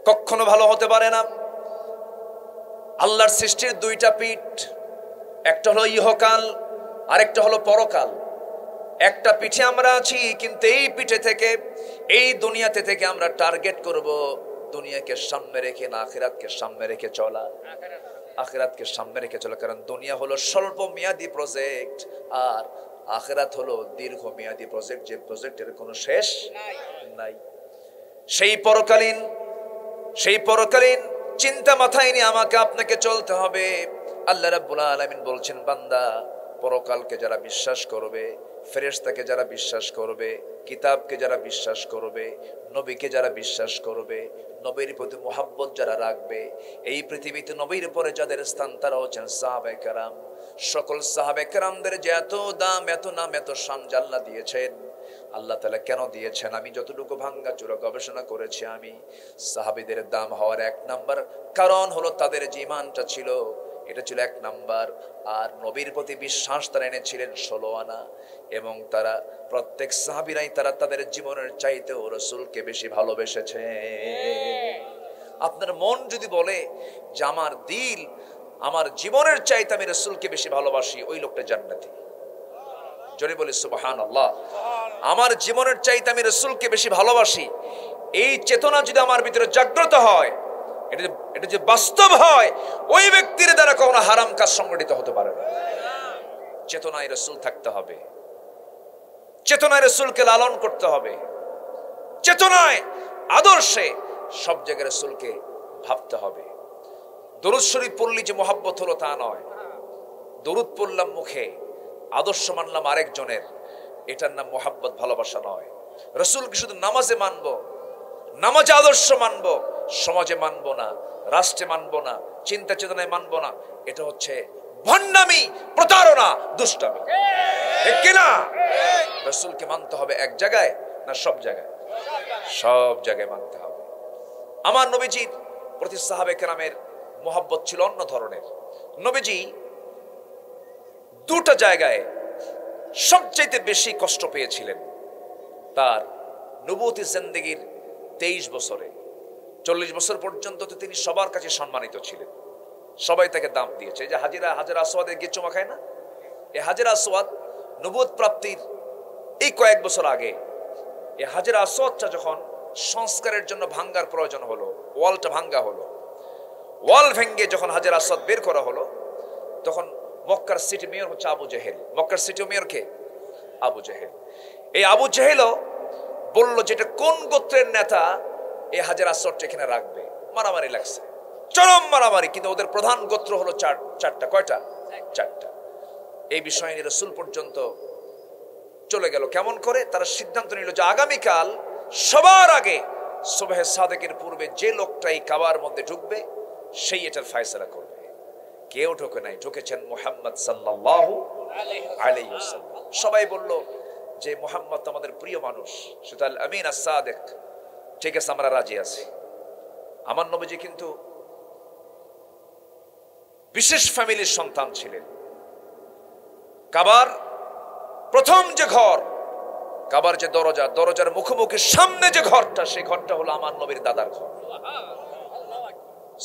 কখনো ভালো হতে পারে না। আল্লাহর সৃষ্টির 2টা পিঠ, একটা হলো ইহকাল, আরেকটা হলো পরকাল। একটা পিঠে আমরা আছি, কিন্তু এই পিঠে থেকে, এই দুনিয়াতে থেকে আমরা টার্গেট করব দুনিয়াকে সামনে রেখে না আখিরাতকে সামনে রেখে চলা। আখিরাতকে সামনে রেখে চলা, কারণ দুনিয়া হলো স্বল্প মেয়াদী প্রজেক্ট, আর আখিরাত হলো দীর্ঘমেয়াদী প্রজেক্ট, যে প্রজেক্টের কোনো শেষ নাই। সেই পরকালীন চিন্তা মাথায় নিয়ে আমাকে আপনাকে চলতে হবে। আল্লাহ রাব্বুল আলামিন বলছেন, বান্দা, পরকালকে যারা বিশ্বাস করবে, ফেরেশতাকে যারা বিশ্বাস করবে, কিতাবকে যারা বিশ্বাস করবে, নবীকে যারা বিশ্বাস করবে, নবীর প্রতি মুহাব্বত যারা রাখবে, এই পৃথিবীতে নবীর পরে যাদের স্থান তারা হচ্ছেন সাহাবায়ে কেরাম। সকল সাহাবায়ে কেরামদের যে এত দাম, এত নাম, এত শান আল্লাহ দিয়েছেন, আল্লাহ তাআলা কেন দিয়েছেন? আমি যতটুকু ভাঙ্গাচোরা গবেষণা করেছি, আমি সাহাবীদের দাম হওয়ার 1 নাম্বার কারণ হলো তাদের যে ঈমানটা ছিল, এটা ছিল 1 নাম্বার। আর নবীর প্রতি বিশ্বাস তারা এনেছিলেন 16 আনা। এবং তারা প্রত্যেক সাহাবীরাই তারা তাদের জীবনের চাইতেও রাসূলকে বেশি ভালোবেসেছে। আপনার মন যদি বলে যে আমার দিল, আমার জীবনের চাইতে আমি রাসূলকে বেশি ভালোবাসি, ওই লোকটা জান্নাতি। জোরে বলি সুবহানাল্লাহ। আমার জীবনের চাইতে আমি রাসূলকে বেশি ভালোবাসি, এই চেতনা যদি আমার ভিতরে জাগ্রত হয়, এটা যে বাস্তব হয়, ওই ব্যক্তির দ্বারা কখনো হারাম কাজ সংগঠিত হতে পারে না। চেতনায় রাসূল থাকতে হবে, চেতনায় রাসূলকে লালন করতে হবে, চেতনায় আদর্শে সব জায়গায় রাসূলকে ভাবতে হবে। দরুদ শরীফ পড়লি যে মহব্বত হলো তা নয়, দরুদ পড়লাম মুখে, আদর্শ মানলাম আরেকজনের, এটার নাম মহব্বত, ভালোবাসা নয়। রাসূলকে শুধু নামাজে মানবো, নামাজে আদর্শ মানবো, সমাজে মানবো না, রাষ্ট্রে মানবো না, চিন্তা চেতনায় মানবো না, এটা হচ্ছে ভণ্ডামি, প্রতারণা, দুষ্টামি, ঠিক কিনা? রাসূলকে মানতে হবে এক জায়গায় না সব জায়গায়? সব জায়গায় মানতে হবে। আমার নবীজির প্রতি সাহাবে কেরামের মহব্বত ছিল অন্য ধরনের। নবীজি দুটো জায়গায় সবচাইতে বেশি কষ্ট পেয়েছিলেন তার নবুয়তি জিন্দেগীর 23 বছরে। 40 বছর পর্যন্ত তো তিনি সবার কাছে সম্মানিত ছিলেন, সবাই তাকে দাম দিয়েছে। যে হাজেরা আসওয়াদে গিয়ে চুমা খায় না, এই হাজেরা আসওয়াদ নবুয়ত প্রাপ্তির এই কয়েক বছর আগে এই হাজেরা আসওয়াদটা যখন সংস্কারের জন্য ভাঙ্গার প্রয়োজন হলো, ওয়ালটা ভাঙ্গা হলো, ওয়াল ভেঙ্গে যখন হাজেরা আসওয়াদ বের করা হলো, তখন মক্কার সিটি মেয়র হচ্ছে আবু জেহেল। মক্কার city mayor K? Abu Jahl. এই আবু জেহেলও বলল যেটা কোন গোত্রের নেতা এই হাজেরা আসওয়াদটা এখানে রাখবে। মারামারি লাগছে, চরম মারামারি, কিন্তু ওদের প্রধান গোত্র হলো চারটা। কয়টা? চারটা। এই বিষয় নিয়ে রাসূল পর্যন্ত চলে গেল। কেমন করে? তারা সিদ্ধান্ত নিল যে আগামীকাল সবার আগে সুবহে সাদেকের পূর্বে যে লোকটা এই কাবার মধ্যে ঢুকবে সেই এটার ফয়সালা করবে। কেউ ঢোকে নাই, ঢুকেছেন মুহাম্মদ সাল্লাল্লাহু আলাইহি ওয়াসাল্লাম। সবাই বলল যে মুহাম্মদ আমাদের প্রিয় মানুষ, সেটা আল আমিন আস সাদেক, ঠিক আছে আমরা রাজি আছি। আমার নবীজি কিন্তু বিশেষ ফ্যামিলির সন্তান ছিলেন। কাবার প্রথম যে ঘর, কাবার যে দরজা, দরজার মুখোমুখি সামনে যে ঘরটা, সেই ঘরটা হলো আমার নবীর দাদার ঘর।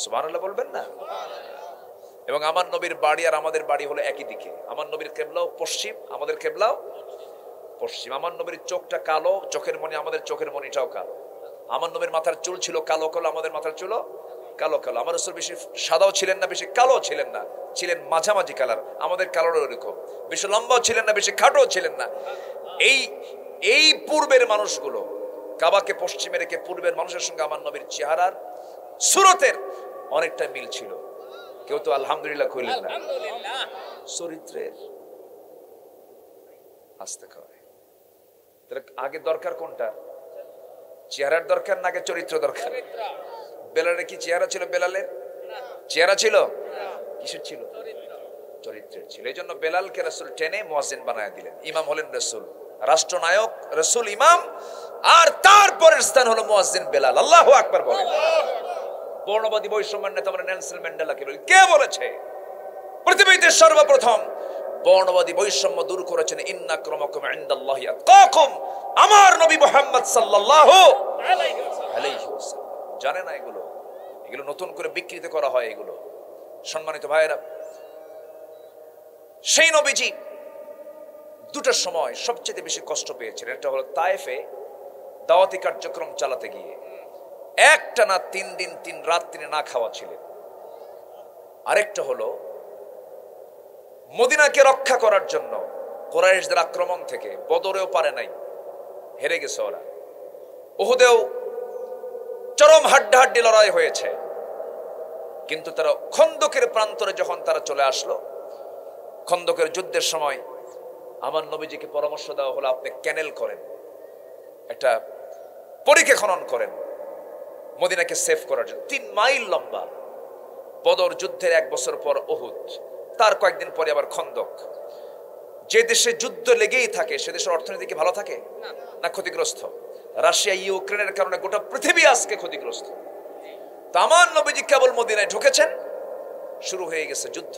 সুবহানাল্লাহ বলবেন না? এবং আমার নবীর বাড়ি আর আমাদের বাড়ি হলো একই দিকে। আমার নবীর কেবলাও পশ্চিম, আমাদের কেবলাও পশ্চিম। আমার নবীর চোখটা কালো, চোখের মণি, আমাদের চোখের মণিটাও কালো। আমার নবীর মাথার চুল ছিল কালো কালো, আমাদের মাথার চুলও কালো কালো। আমার রাসূল বেশি সাদাও ছিলেন না, বেশি কালো ছিলেন না, ছিলেন মাঝামাঝি কালার। আমাদের কালোর ওরকম, বেশি লম্বাও ছিলেন না, বেশি খাটোও ছিলেন না। এই পূর্বের মানুষগুলো কাবাকে পশ্চিমে রেখে পূর্বের মানুষের সঙ্গে আমার নবীর চেহারার সুরতের অনেকটা মিল ছিল। কেউ তো আলহামদুলিল্লাহ কইলেন না? চরিত্রের আস্তে কয়। তাহলে আগে দরকার কোনটা? চেহারার দরকার না আগে চরিত্র দরকার? বেলালের কি চেহারা ছিল? বেলালের চেহারা ছিল? কিসের ছিল? চরিত্রের ছিল। এই জন্য বেলালকে রাসূল টেনে মুয়াজ্জিন বানায় দিলেন। ইমাম হলেন রাসূল, রাষ্ট্রনায়ক রাসূল ইমাম, আর তারপরের স্থান হলো মুয়াজ্জিন বেলাল। আল্লাহু আকবার বলেন। বর্ণবাদী বৈষম্যের নেতা আমরা নেলসন ম্যান্ডেলাকে বলি। কে বলেছে? পৃথিবীতে সর্বপ্রথম বর্ণবাদী বৈষম্য দূর করেছেন ইন্না আক্রামাকুম ইনদাল্লাহি আতকাকুম, আমার নবী মুহাম্মদ সাল্লাল্লাহু আলাইহি ওয়াসাল্লাম। জানে না এগুলো? এগুলো নতুন করে বিকৃত করা হয় এগুলো। সম্মানিত ভাইয়েরা, সেই নবীজি দুটার সময় সবচেয়ে বেশি কষ্ট পেয়েছিলেন। একটা হলো তায়েফে দাওয়াতি কার্যক্রম চালাতে গিয়ে একটানা 3 দিন 3 রাত তিনি না খাওয়া ছিলেন। আরেকটা হলো মদিনাকে রক্ষা করার জন্য কুরাইশদের আক্রমণ থেকে। বদরেও পারে নাই, হেরে গেছে ওরা। উহুদেও চরম হাড্ডাহাড্ডি লড়াই হয়েছে, কিন্তু তারা খন্দকের প্রান্তরে যখন তারা চলে আসলো, খন্দকের যুদ্ধের সময় আমার নবীজিকে পরামর্শ দেওয়া হলো আপনি ক্যানেল করেন, একটা পরিখা খনন করেন মদিনাকে সেভ করার জন্য। 3 মাইল লম্বা। বদর যুদ্ধের 1 বছর পর উহুদ, তার কয়েকদিন পরে আবার খন্দক। যে দেশে যুদ্ধ লেগেই থাকে সে দেশের অর্থনীতি কি ভালো থাকে না ক্ষতিগ্রস্ত? রাশিয়া ইউক্রেনের কারণে গোটা পৃথিবী আজকে ক্ষতিগ্রস্ত। তো আমার নবীজি কেবল মদিনায় ঢুকেছেন, শুরু হয়ে গেছে যুদ্ধ।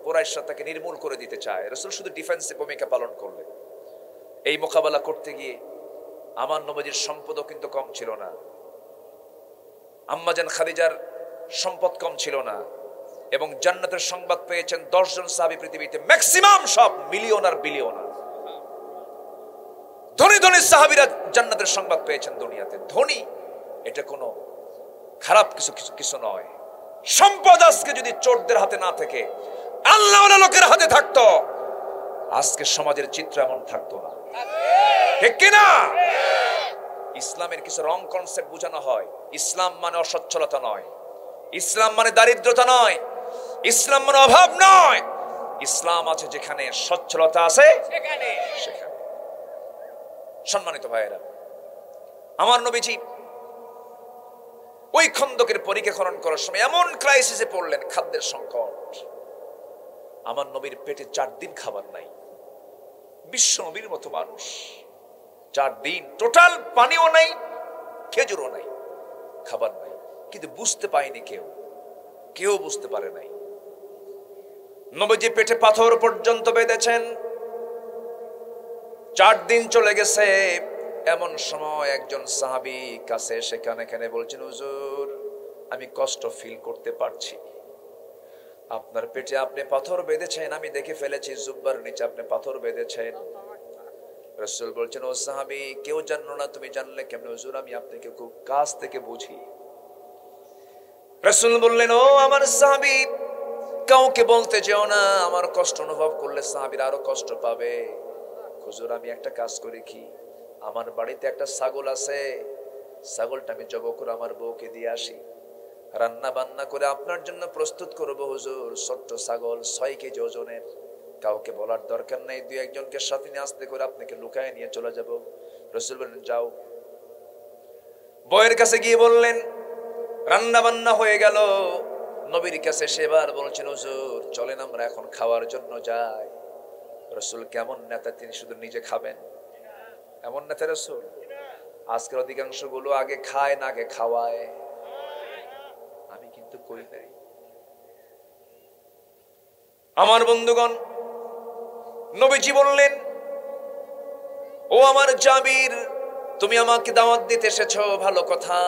কুরাইশরা তাকে নির্মূল করে দিতে চায়। রাসূল শুধু ডিফেন্সে ভূমিকা পালন করলেন। এই মোকাবেলা করতে গিয়ে আমার নবীজির সম্পদও কিন্তু কম ছিল না। আম্মাজান খাদিজার সম্পদ কম ছিল না, এবং জান্নাতের সংবাদ পেয়েছেন 10 জন সাহাবী পৃথিবীতে, ম্যাক্সিমাম সব মিলিয়নার বিলিয়নার। ধনী ধনী সাহাবীরা জান্নাতের সংবাদ পেয়েছেন দুনিয়াতে। ধনী এটা কোনো খারাপ কিছু কিছু কিছু নয়। সম্পদ আজকে যদি চোরদের হাতে না থেকে আল্লাহওয়ালা লোকের হাতে থাকতো, আজকে সমাজের চিত্র এমন থাকতো না। ঠিক কিনা? ইসলামের কিছু রং কনসেপ্ট বোঝানো হয়। ইসলাম মানে অসচ্ছলতা নয়, ইসলাম মানে দারিদ্রতা নয়, ইসলাম মানে অভাব নয়। ইসলাম আছে যেখানে সচ্ছলতা আছে সেখানে। সম্মানিত ভাইয়েরা, আমার নবীজি ওই খন্দকের পরীক্ষা খনন করার সময় এমন ক্রাইসিসে পড়লেন, খাদ্যের সংকট। আমার নবীর পেটে 4 দিন খাবার নাই। বিশ্ব নবীর মতো মানুষ 4 দিন টোটাল পানিও নাই, খেজুরও নাই, খাবার নাই। কিন্তু বুঝতে পায়নি কেউ বুঝতে পারে নাই। নবীজি পেটে পাথর পর্যন্ত বেঁধেছেন। 4 দিন চলে গেছে। এমন সময় একজন সাহাবী কাছে সেখানে বলছেন, হুজুর আমি কষ্ট ফিল করতে পারছি, আপনার পেটে আপনি পাথর বেঁধেছেন, আমি দেখে ফেলেছি জুব্বার নিচে আপনি পাথর বেঁধেছেন। রাসূল বলছেন, ও সাহাবী কেউ জানলো না, তুমি জানলে কেমন? হুজুর আমি আপনাকে খুব কাছ থেকে বুঝি। রাসূল বললেন, ও আমার সাহাবী কাউকে বলতে যেও না, আমার কষ্ট অনুভব করলে সাহাবীরা আরো কষ্ট পাবে। হুজুর আমি একটা কাজ করি, কি আমার বাড়িতে একটা ছাগল আছে, ছাগলটা আমি জবাই করে আমার বউকে দিয়ে আসি, রান্না বান্না করে আপনার জন্য প্রস্তুত করব। হুজুর ছোট্ট ছাগল 6 কেজি ওজনের, কাউকে বলার দরকার নেই, 2-1 জনকে সাথে নিয়ে আস্তে করে আপনাকে লুকায় নিয়ে চলে যাব। রাসূল বললেন, যাও। বউয়ের কাছে গিয়ে বললেন, রান্না বান্না হয়ে গেল। নবীর কাছে সেবার বলছেন, হুজুর চলেন আমরা এখন খাওয়ার জন্য যাই। রাসূল কেমন নেতা, তিনি শুধু নিজে খাবেন এমন নেতা রাসূল? আজকের অধিকাংশ গুলো আগে খায় না আগে খাওয়ায়। আমি কিন্তু করি নাই। আমার বন্ধুগণ, নবীজি বললেন, ও আমার জাবির তুমি আমাকে দাওয়াত দিতে এসেছো, ভালো কথা,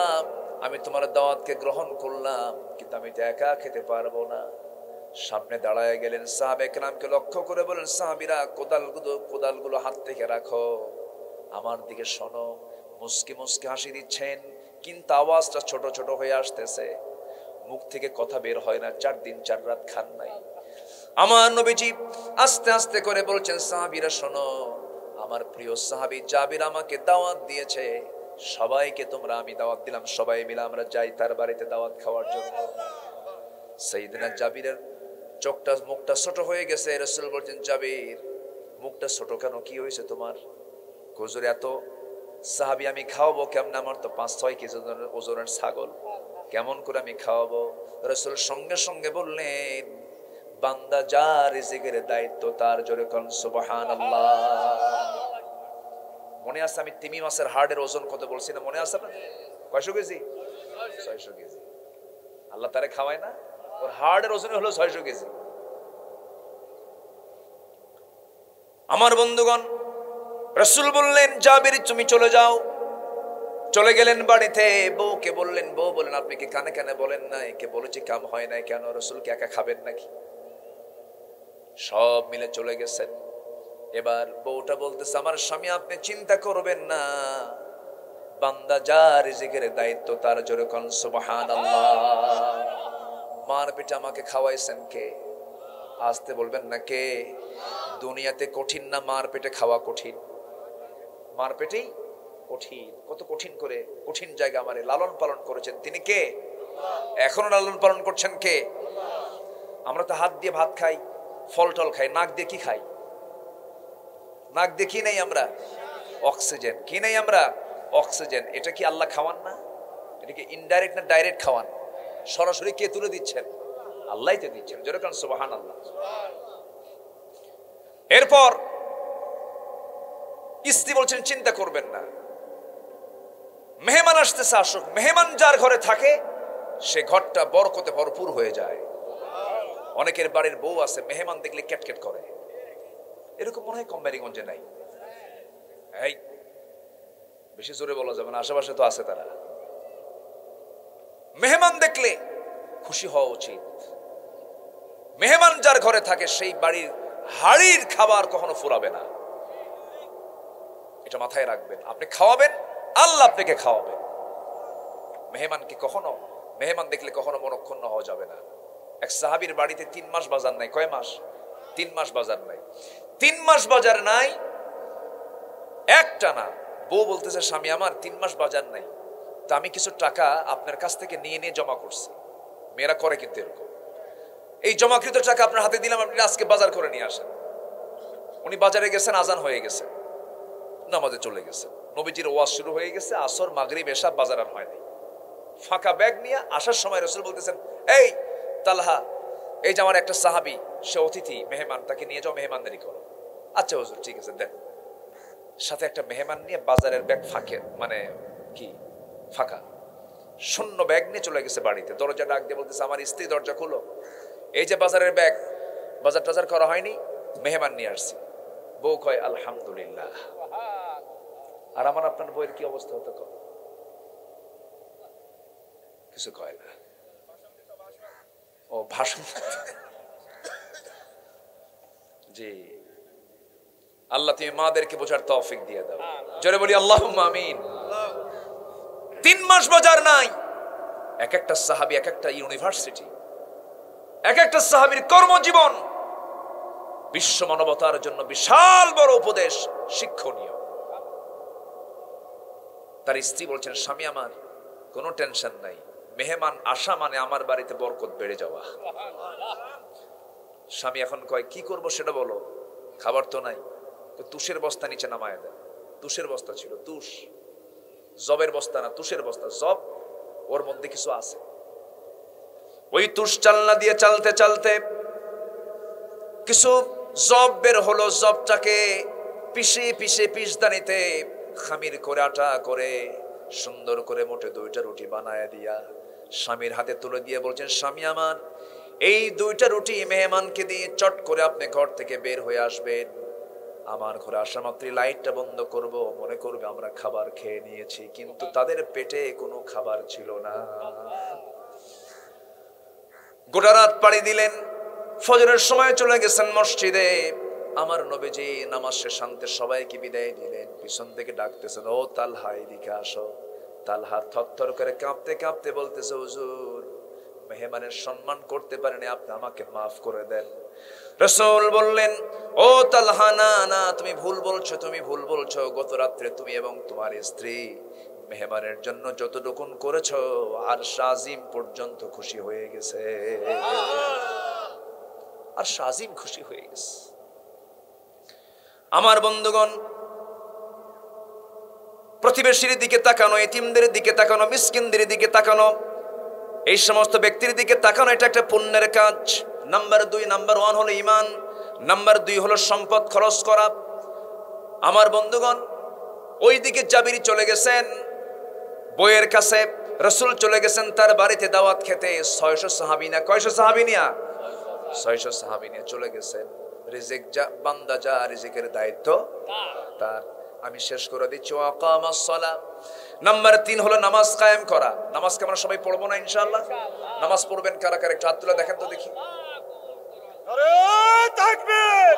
আমি তোমার দাওয়াতকে গ্রহণ করলাম, কিন্তু আমি তো একা খেতে পারবো না। সামনে দাঁড়ায় গেলেন, সাহাবে কেরামকে লক্ষ্য করে বলেন, সাহাবীরা কোদালগুলো হাত থেকে রাখো, আমার দিকে শোনো। মুস্কি মুস্কি হাসি দিচ্ছেন, কিন্তু আওয়াজটা ছোট ছোট হয়ে আসতেছে, মুখ থেকে কথা বের হয় না। 4 দিন 4 রাত খান নাই। আমার নবীজি আস্তে আস্তে করে বলছেন, সাহাবীরা শোনো, আমার প্রিয় সাহাবী জাবির আমাকে দাওয়াত দিয়েছে, সবাইকে তোমরা আমি দাওয়াত দিলাম, সবাই মিলে আমরা যাই তার বাড়িতে দাওয়াত খাওয়ার জন্য। সাইয়েদনা জাবিরের মুখটা ছোট হয়ে গেছে। রাসূল বলছেন, জাবির মুখটা ছোট কেন, কি হয়েছে তোমার? হুজুর এত সাহাবী আমি খাওয়াবো কেমন? আমার তো 5-6 কেজি ওজনের ছাগল, কেমন করে আমি খাওয়াবো? রাসূল সঙ্গে সঙ্গে বললেন, বান্দা যার রিজিকের দায়িত্ব তার, জোরে কোন সুবহানাল্লাহ। মনে আছে আমি তিমি মাছের হাড়ের ওজন কত বলছি না? মনে আছে আপনাদের? কয়শো কেজি? 600 কেজি। আল্লাহ তারে খাওয়ায় না, ওর হাড়ের ওজন হলো 600 কেজি। আমার বন্ধুগণ, রাসূল বললেন, জাবির তুমি চলে যাও। চলে গেলেন বাড়িতে। বউকে বললেন, বউ বলেন, আপনি কি কানে কানে বলেন নাই? কে বলেছি কাম হয় নাই কেন? রাসূল কি একা খাবেন নাকি? সব মিলে চলে গেছেন। এবার বউটা বলতেছে, আমার স্বামী আপনি চিন্তা করবেন না, বান্দা যার রিজিকের দায়িত্ব তার, জোরে কোন সুবহানাল্লাহ। মার পেটে আমাকে খাওয়াইছেন কে? আসতে বলবেন না কে? দুনিয়াতে কঠিন না মার পেটে খাওয়া? কঠিন, মার পেটেই কঠিন। কত কঠিন করে কঠিন জায়গা আমারে লালন পালন করেছেন তিনি কে? এখনো লালন পালন করছেন কে? আমরা তো হাত দিয়ে ভাত খাই, ফল টল খাই, নাক দিয়ে কি খাই? নাক দিয়ে কি নেই আমরা? অক্সিজেন। কি নেই আমরা? অক্সিজেন। এটা কি আল্লাহ খাওয়ান না? এটা কি ইনডাইরেক্ট না ডাইরেক্ট খাওয়ান? সরাসরি কে তুলে দিচ্ছেন? আল্লাহই তো দিচ্ছেন, যেরকম সুবহানাল্লাহ। এরপর স্ত্রী বলছেন, চিন্তা করবেন না, মেহমান আসতেছে আসুক, মেহমান যার ঘরে থাকে সে ঘরটা বরকতে ভরপুর হয়ে যায়। অনেকের বাড়ির বউ আছে, মেহমান দেখলে ক্যাটকেট করে, এরকম মনে হয় কম্বারিগঞ্জে নাই? এই বেশি জোরে বলা যাবে না, আশেপাশে তো আছে তারা। মেহমান দেখলে খুশি হওয়া উচিত। মেহমান যার ঘরে থাকে সেই বাড়ির হাড়ির খাবার কখনো ফুরাবে না, এটা মাথায় রাখবেন। আপনি খাওয়াবেন, আল্লাহ আপনাকে খাওয়াবেন। মেহমানকে কখনো মেহমান দেখলে কখনো মনক্ষুণ্ণ হওয়া যাবে না। এক সাহাবীর বাড়িতে 3 মাস বাজার নাই। কয় মাস? 3 মাস বাজার নাই। 3 মাস বাজার নাই, একটা না। বউ বলতেছে, স্বামী আমার 3 মাস বাজার নাই, তা আমি কিছু টাকা আপনার কাছ থেকে নিয়ে নিয়ে জমা করছি। মেয়েরা করে কিন্তু এরকম, এই জমাকৃত টাকা আপনার হাতে দিলাম, আপনি আজকে বাজার করে নিয়ে আসেন। উনি বাজারে গেছেন, আজান হয়ে গেছে, নামাজে চলে গেছে, নবীজির ওয়াজ শুরু হয়ে গেছে, আসর মাগরিব এসা বাজার আর হয়নি। ফাঁকা ব্যাগ নিয়ে আসার সময় রাসূল বলতেছেন, এই তালহা, এই যে আমার একটা সাহাবী, সে অতিথি মেহমান, তাকে নিয়ে যাও, মেহমানদারি করো। আচ্ছা হুজুর, ঠিক আছে দেন। সাথে একটা মেহমান নিয়ে বাজারের ব্যাগ ফাঁকে, মানে কি ফাঁকা, শূন্য ব্যাগ নিয়ে চলে গেছে বাড়িতে। দরজা ডাক দিয়ে বলতেছে, আমার স্ত্রী দরজা খুলো, এই যে বাজারের ব্যাগ, বাজার টাজার করা হয়নি, মেহমান নিয়ে আসছি। বউ কয় আলহামদুলিল্লাহ। আর আমার আপনার বউয়ের কি অবস্থা হতো? কিছু কয় না। ও ভাষণ। জি, আল্লাহ তুমি মাদেরকে বোঝার তৌফিক দিয়ে দাও। জোরে বলি আল্লাহুম্মা আমিন। 3 মাস বাজার নাই। এক একটা সাহাবী এক একটা ইউনিভার্সিটি, এক একটা সাহাবীর কর্মজীবন বিশ্ব মানবতার জন্য বিশাল বড় উপদেশ, শিক্ষণীয়। তার স্ত্রী বলছেন, স্বামী আমার কোনো টেনশন নাই, মেহমান আসা মানে আমার বাড়িতে বরকত বেড়ে যাওয়া। স্বামী এখন কয়, কি করব সেটা বলো। খাবার তো নাই, তো তুষের বস্তা নিচে নামায় দেয়। তুষের বস্তা ছিল, তুষ, জবের বস্তা না, তুষের বস্তা। জব, ওর মধ্যে কিছু আছে। ওই তুষ চালনা দিয়ে চালতে চালতে কিছু জব বের হলো। জবটাকে পিষে পিষে পিষদানিতে খামির করে আটা করে সুন্দর করে মোটে 2টা রুটি বানায় দিয়া স্বামীর হাতে তুলে দিয়ে বলছেন, স্বামী আমার এই 2টা রুটি মেহমানকে দিয়ে চট করে আপনি ঘর থেকে বের হয়ে আসবেন। আমার ঘরে আসা মাত্রই লাইটটা বন্ধ করব, মনে করবে আমরা খাবার খেয়ে নিয়েছি, কিন্তু তাদের পেটে কোনো খাবার ছিল না। গোটা রাত পাড়ি দিলেন, ফজরের সময় চলে গেছেন মসজিদে। আমার নবীজি নামাজ শেষ শান্তে সবাইকে বিদায় দিলেন। পিছন থেকে ডাকতেছেন, ও তালহা এদিকে আসো। তালহা থরথর করে কাঁপতে কাঁপতে বলতেছে, হুজুর মেহমানের সম্মান করতে পারেনি, আপনি আমাকে মাফ করে দেন। রাসূল বললেন, ও তালহা, না না, তুমি ভুল বলছো, তুমি ভুল বলছো। গত রাত্রে তুমি এবং তোমার স্ত্রী মেহমানের জন্য যতটুকুন করেছো, আরশ আজিম পর্যন্ত খুশি হয়ে গেছে। আরশ আজিম খুশি হয়ে গেছে। আমার বন্ধুগণ, প্রতিবেশীর দিকে তাকানো, এতিমদের দিকে তাকানো, মিসকিনদের দিকে তাকানো, এই সমস্ত ব্যক্তির দিকে তাকানো, এটা একটা পুণ্যের কাজ। নাম্বার 2, নাম্বার 1 হলো ঈমান, নাম্বার 2 হলো সম্পদ খরচ করা। আমার বন্ধুগণ, ওই দিকে জাবির চলে গেছেন বইয়ের কাছে, রাসূল চলে গেছেন তার বাড়িতে দাওয়াত খেতে। 600 সাহাবী না, কয়শো সাহাবী নিয়া? 600 সাহাবী নিয়ে চলে গেছেন। রিজিক বান্দা যা, রিজিকের দায়িত্ব তার। আমি শেষ করে দিচ্ছি। ওয়াকামাস সালাহ, নাম্বার 3 হলো নামাজ কায়েম করা। নামাজকে আমরা সবাই পড়বো না ইনশাআল্লাহ? নামাজ পড়বেন কারা কারা? একটু হাত তুলে দেখেন তো দেখি। আরে তাকবীর,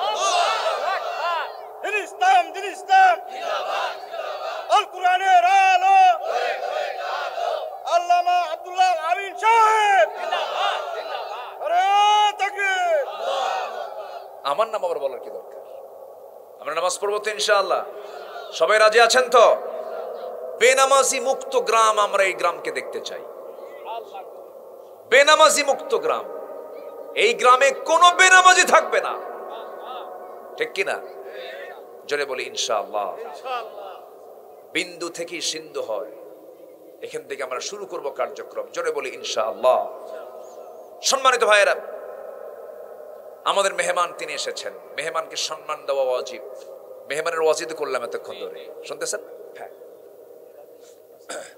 দিন ইসলাম, দিন ইসলাম জিন্দাবাদ, আল কোরআনের আলো, আল্লামা আব্দুল্লাহ আমিন সাহেব জিন্দাবাদ, জিন্দাবাদ। আরে তাকবীর। আমার নাম আবার বলার কি দরকার? আমরা নামাজ পড়বো তো ইনশাআল্লাহ? সবাই রাজি আছেন তো? বেনামাজি মুক্ত গ্রাম, আমরা এই গ্রামকে দেখতে চাই। বেনামাজি মুক্ত গ্রাম, এই গ্রামে কোনো বেনামাজি থাকবে না, ঠিক কিনা? জোরে বলি ইনশাআল্লাহ। বিন্দু থেকে সিন্ধু হয়, এখান থেকে আমরা শুরু করব কার্যক্রম। জোরে বলি ইনশাআল্লাহ। সম্মানিত ভাইয়েরা, আমাদের মেহমান তিনি এসেছেন, মেহমানকে সম্মান দেওয়া ওয়াজিব। মেহমানের ওয়াজিদ করলাম এতক্ষণ ধরে, শুনতেছেন? হ্যাঁ,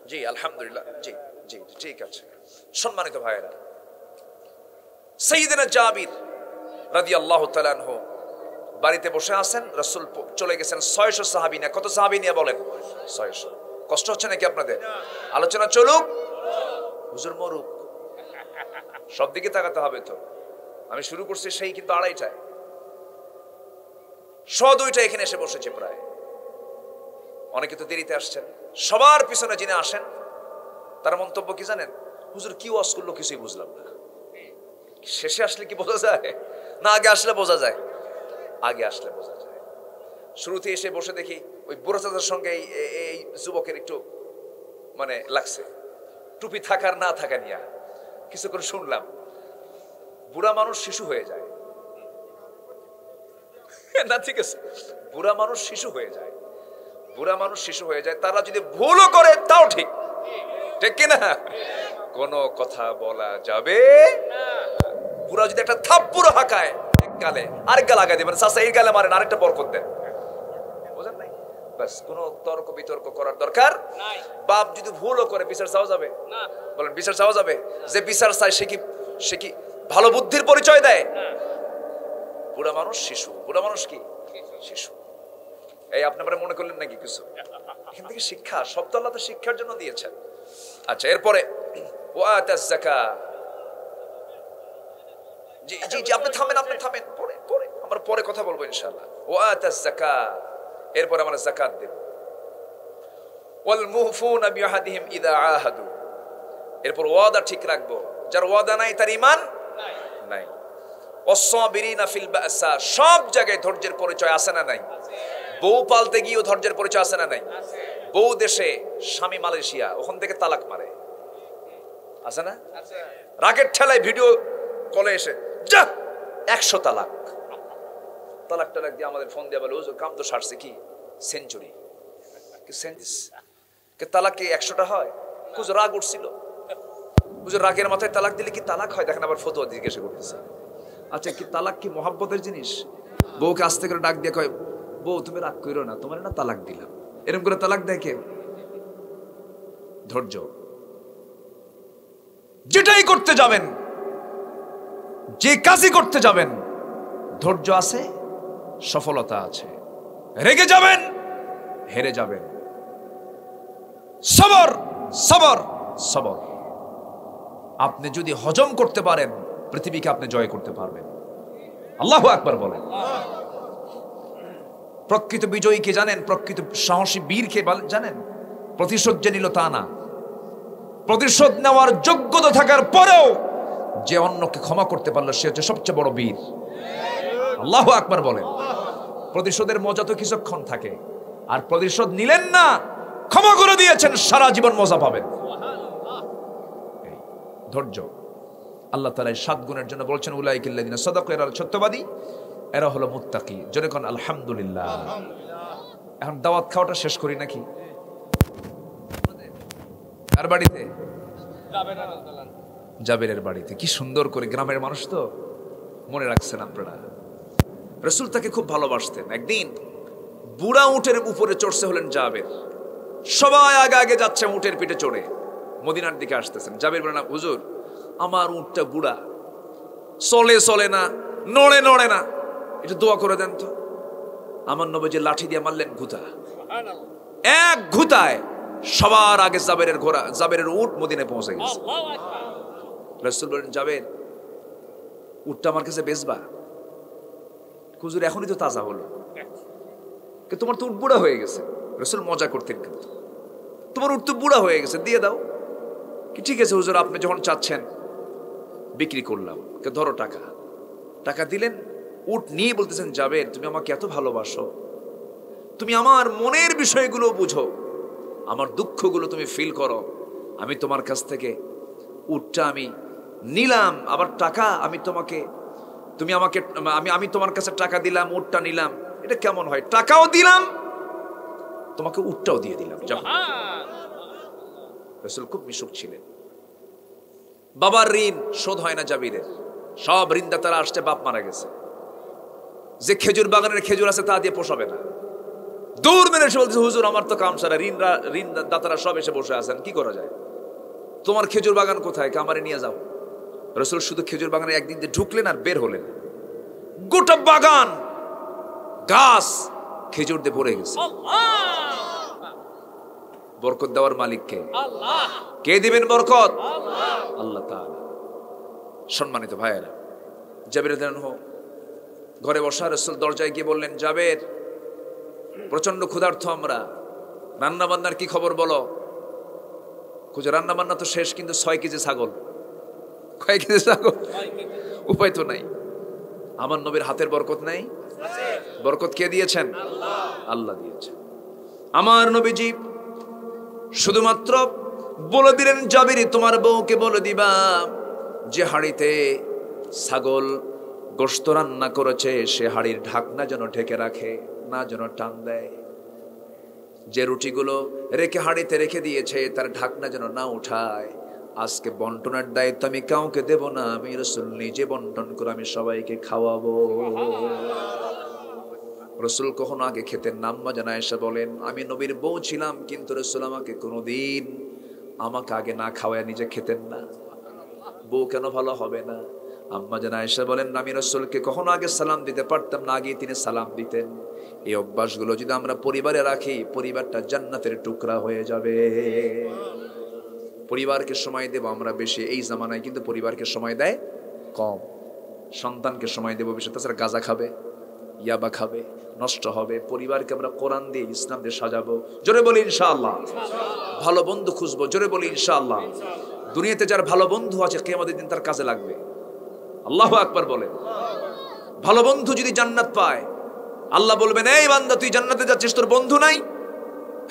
জি আলহামদুলিল্লাহ, জি জি ঠিক আছে। সম্মানিত ভাইয়েরা, সাইয়্যিদনা জাবির রাদিয়াল্লাহু তাআলা আনহু বাড়িতে বসে আছেন। রাসূল চলে গেছেন। 600 সাহাবী না, কত সাহাবী নিয়ে বলেন? 600। কষ্ট হচ্ছে নাকি আপনাদের? আলোচনা চলুক, হুজুর মরুক, সব দিকে তাকাতে হবে তো। আমি শুরু করছি সেই কিন্তু 2:30টায়, 2:15 এখানে এসে বসেছে প্রায়। অনেকে তো দেরিতে আসছেন। সবার পিছনে যিনি আসেন তার মন্তব্য কি জানেন? হুজুর কি ওয়াজ করলো কিছুই বুঝলাম না। শেষে আসলে কি বোঝা যায় না আগে আসলে বোঝা যায়? আগে আসলে বোঝা যায়। শুরুতে এসে বসে দেখি ওই বুড়া চাচার সঙ্গে এই যুবকের একটু মানে লাগছে, টুপি থাকার না থাকা নিয়ে কিছুক্ষণ শুনলাম। বুড়া মানুষ শিশু হয়ে যায় না, ঠিক আছে, বুড়া মানুষ শিশু হয়ে যায়, বুড়া মানুষ শিশু হয়ে যায়। তারা যদি ভুলও করে তাও ঠিক, ঠিক কিনা? কোনো কথা বলা যাবে না। বুড়া যদি একটা থাপ্পড় হাঁকায় এক গালে, আরেক গাল লাগাই দেবেন, চাচা এই গালে মারেন, আরেকটা বরকত দেন, বুঝেন নাই? বাস, কোনো তর্ক বিতর্ক করার দরকার নাই। বাপ যদি ভুলও করে বিচার চাওয়া যাবে না? বলেন বিচার চাওয়া যাবে? যে বিচার চায় সে কি ভালো বুদ্ধির পরিচয় দেয়? বুড়া মানুষ শিশু, বুড়া মানুষ কি শিশু। এই আপনারা মনে করলেন নাকি কিছু? এখান থেকে শিক্ষা, সব তো আল্লাহ তো শিক্ষার জন্য দিয়েছেন। আচ্ছা, এরপরে ওয়াতাজ যাকাত। জি জি জি, আপনি থামেন, পরে পরে আমরা পরে কথা বলবো ইনশাআল্লাহ। ওয়াতাজ যাকাত, এরপরে আমরা যাকাত দেব। ওয়াল মুফুনা বিআহদিহিম ইযা আহাদু, এরপর ওয়াদা ঠিক রাখবো। যার ওয়াদা নাই তার ঈমান নাই। ওয়াসসাবিরিনা ফিল বাসা, সব জায়গায় ধৈর্যের পরিচয় আছে না নাই? বউ পালতে গিয়েও ধৈর্যের পরিচয় আছে না নাই? বউ দেশে, স্বামী মালয়েশিয়া, ওখান থেকে তালাক মারে, আছে না? রাগের ঠেলায় ভিডিও কলে এসে যা 100 তালাক দিয়ে আমাদের ফোন দিয়ে বলে হুজুর কাম তো সারছে, কি সেঞ্চুরি, তালাক কি 100টা হয়? হুজুর রাগ উঠছিল, হুজুর রাগের মাথায় তালাক দিলে কি তালাক হয়? দেখেন আবার ফতোয়া জিজ্ঞাসা করতেছে। আচ্ছা, কি তালাক কি মহাব্বতের জিনিস? বউকে আস্তে করে ডাক দিয়ে কয়, বউ তুমি রাগ করো না, তোমার না তালাক দিলাম। এরকম করে তালাক দেয় কেউ? ধৈর্য। যেটাই করতে যাবেন, যে কাজই করতে যাবেন, ধৈর্য আছে, সফলতা আছে। রেগে যাবেন, হেরে যাবেন। সবর সবর সবর। আপনি যদি হজম করতে পারেন, পৃথিবীকে আপনি জয় করতে পারবেন। আল্লাহু আকবার বলেন। প্রকৃত বিজয়ীকে জানেন? প্রকৃত সাহসী বীরকে জানেন? প্রতিশোধ যে নিল তা না, প্রতিশোধ নেওয়ার যোগ্যতা থাকার পরেও যে অন্যকে ক্ষমা করতে পারলো সে হচ্ছে সবচেয়ে বড় বীর। আল্লাহু আকবার বলেন। প্রতিশোধের মজা তো কিছুক্ষণ থাকে, আর প্রতিশোধ নিলেন না, ক্ষমা করে দিয়েছেন, সারা জীবন মজা পাবেন। ধৈর্য। আল্লাহ তাআলা 7 গুণের জন্য বলছেন উলাইকাল্লাযিনা সাদাকু, এরা সত্যবাদী, এরা হলো মুত্তাকি। জোরে কোন আলহামদুলিল্লাহ। এখন দাওয়াত খাওয়াটা শেষ করি নাকি? আর বাড়িতে জাবেরের বাড়িতে, কি সুন্দর করে, গ্রামের মানুষ তো মনে রাখছেন আপনারা। রাসূল তাকে খুব ভালোবাসতেন। একদিন বুড়া উটের উপরে চড়ছে হলেন জাবের। সবাই আগে আগে যাচ্ছে উটের পিঠে চড়ে, মদিনার দিকে আসতেছেন। জাবের বলেন, হুজুর আমার উটটা বুড়া, চলে না, নড়ে না, একটু দোয়া করে দেন তো। আমার নবী যে লাঠি দিয়ে মারলেন ঘুতা, এক ঘুতায় সবার আগে জাবেরের উট মদিনায় পৌঁছে গেছে। রাসূল বলেন, জাবের উটটা আমার কাছে বেচবা? হুজুর এখনই তো তাজা হলো, তোমার তো উট বুড়া হয়ে গেছে। রাসূল মজা করতেন, কিন্তু তোমার উট তো বুড়া হয়ে গেছে, দিয়ে দাও। কি ঠিক আছে হুজুর, আপনি যখন চাচ্ছেন বিক্রি করলাম, ধরো টাকা দিলেন। উট নিয়ে বলতেছেন, জাবের তুমি আমাকে এত ভালোবাসো, তুমি আমার মনের বিষয়গুলো বুঝো, আমার দুঃখগুলো তুমি ফিল করো, আমি তোমার কাছ থেকে উটটা আমি নিলাম, আবার টাকা আমি তোমার কাছে টাকা দিলাম, উটটা নিলাম, এটা কেমন হয়? টাকাও দিলাম, তোমাকে উটটাও দিয়ে দিলাম। রাসূল খুব মিশুক ছিলেন। বাবার ঋণ শোধ হয় না জাবিরের, সব ঋণদাতারা আসছে, বাপ মারা গেছে, যে খেজুর বাগানের খেজুর আছে তা দিয়ে পোষাবে না। দূর মেরে এসে বলছে, হুজুর আমার তো কাম সারা, ঋণদাতারা সব এসে বসে আছেন, কি করা যায়? তোমার খেজুর বাগান কোথায়? আমারে নিয়ে যাও। রাসূল শুধু খেজুর বাগানে একদিন দিয়ে ঢুকলেন আর বের হলেন, গোটা বাগান গাছ খেজুর দিয়ে ভরে গেছে। বরকত দেওয়ার মালিক কে? আল্লাহ। কে দিবেন বরকত? আল্লাহ তাআলা। সম্মানিত ভাইয়েরা, জাবের রাদিয়াল্লাহু ঘরে বসা, রাসূল দরজায় গিয়ে বললেন, জাবের প্রচন্ড ক্ষুধার্ত আমরা, রান্না বান্নার কি খবর বলো? খুঁজে রান্না বান্না তো শেষ, কিন্তু 6 কেজি ছাগল, কয় কেজি ছাগল, উপায় তো নাই। আমার নবীর হাতের বরকত নাই? বরকত কে দিয়েছেন? আল্লাহ দিয়েছেন। আমার নবীজি শুধুমাত্র বলে দিলেন, জাবির তোমার বউকে বলে দিবা যে হাঁড়িতে ছাগল গোশত রান্না করেছে সে হাঁড়ির ঢাকনা যেন ঢেকে রাখে, না যেন টান দেয়। যে রুটিগুলো রেখে হাঁড়িতে রেখে দিয়েছে তার ঢাকনা যেন না উঠায়। আজকে বন্টনের দায়িত্ব আমি কাউকে দেব না, আমি রাসূল নিজে বন্টন করে আমি সবাইকে খাওয়াবো। রাসূল কখনো আগে খেতেন না। আম্মা জান আয়েশা বলেন, আমি নবীর বউ ছিলাম কিন্তু রাসূল আমাকে কোনোদিন আমাকে আগে না খাওয়ায় নিজে খেতেন না। বউ কেন ভালো হবে না? আম্মা জান আয়েশা বলেন, আমি রাসূলকে কখনো আগে সালাম দিতে পারতাম না, আগে তিনি সালাম দিতেন। এই অভ্যাসগুলো যদি আমরা পরিবারে রাখি, পরিবারটা জান্নাতের টুকরা হয়ে যাবে। পরিবারকে সময় দেব আমরা বেশি, এই জামানায় কিন্তু পরিবারকে সময় দেয় কম। সন্তানকে সময় দেব বেশি, তাছাড়া গাঁজা খাবে, ইয়াবা খাবে, নষ্ট হবে। পরিবারকে আমরা কোরআন দিয়ে, ইসলাম দিয়ে সাজাবো। জোরে বলি ইনশাআল্লাহ। ভালো বন্ধু খুঁজবো, জোরে বলি ইনশাআল্লাহ। দুনিয়াতে যার ভালো বন্ধু আছে কিয়ামতের দিন তার কাজে লাগবে। আল্লাহু আকবার বলেন। ভালো বন্ধু যদি জান্নাত পায়, আল্লাহ বলবেন, এই বান্দা তুই জান্নাতে যাচ্ছিস, তোর বন্ধু নাই?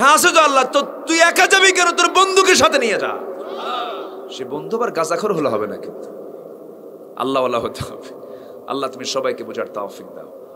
হ্যাঁ আছে তো আল্লাহ। তো তুই একা যাবি কেন? তোর বন্ধুকে সাথে নিয়ে যা। সে বন্ধু আবার গাঁজাখোর হলে হবে না, কিন্তু আল্লাহ হতে হবে। আল্লাহ তুমি সবাইকে বোঝার তৌফিক দাও।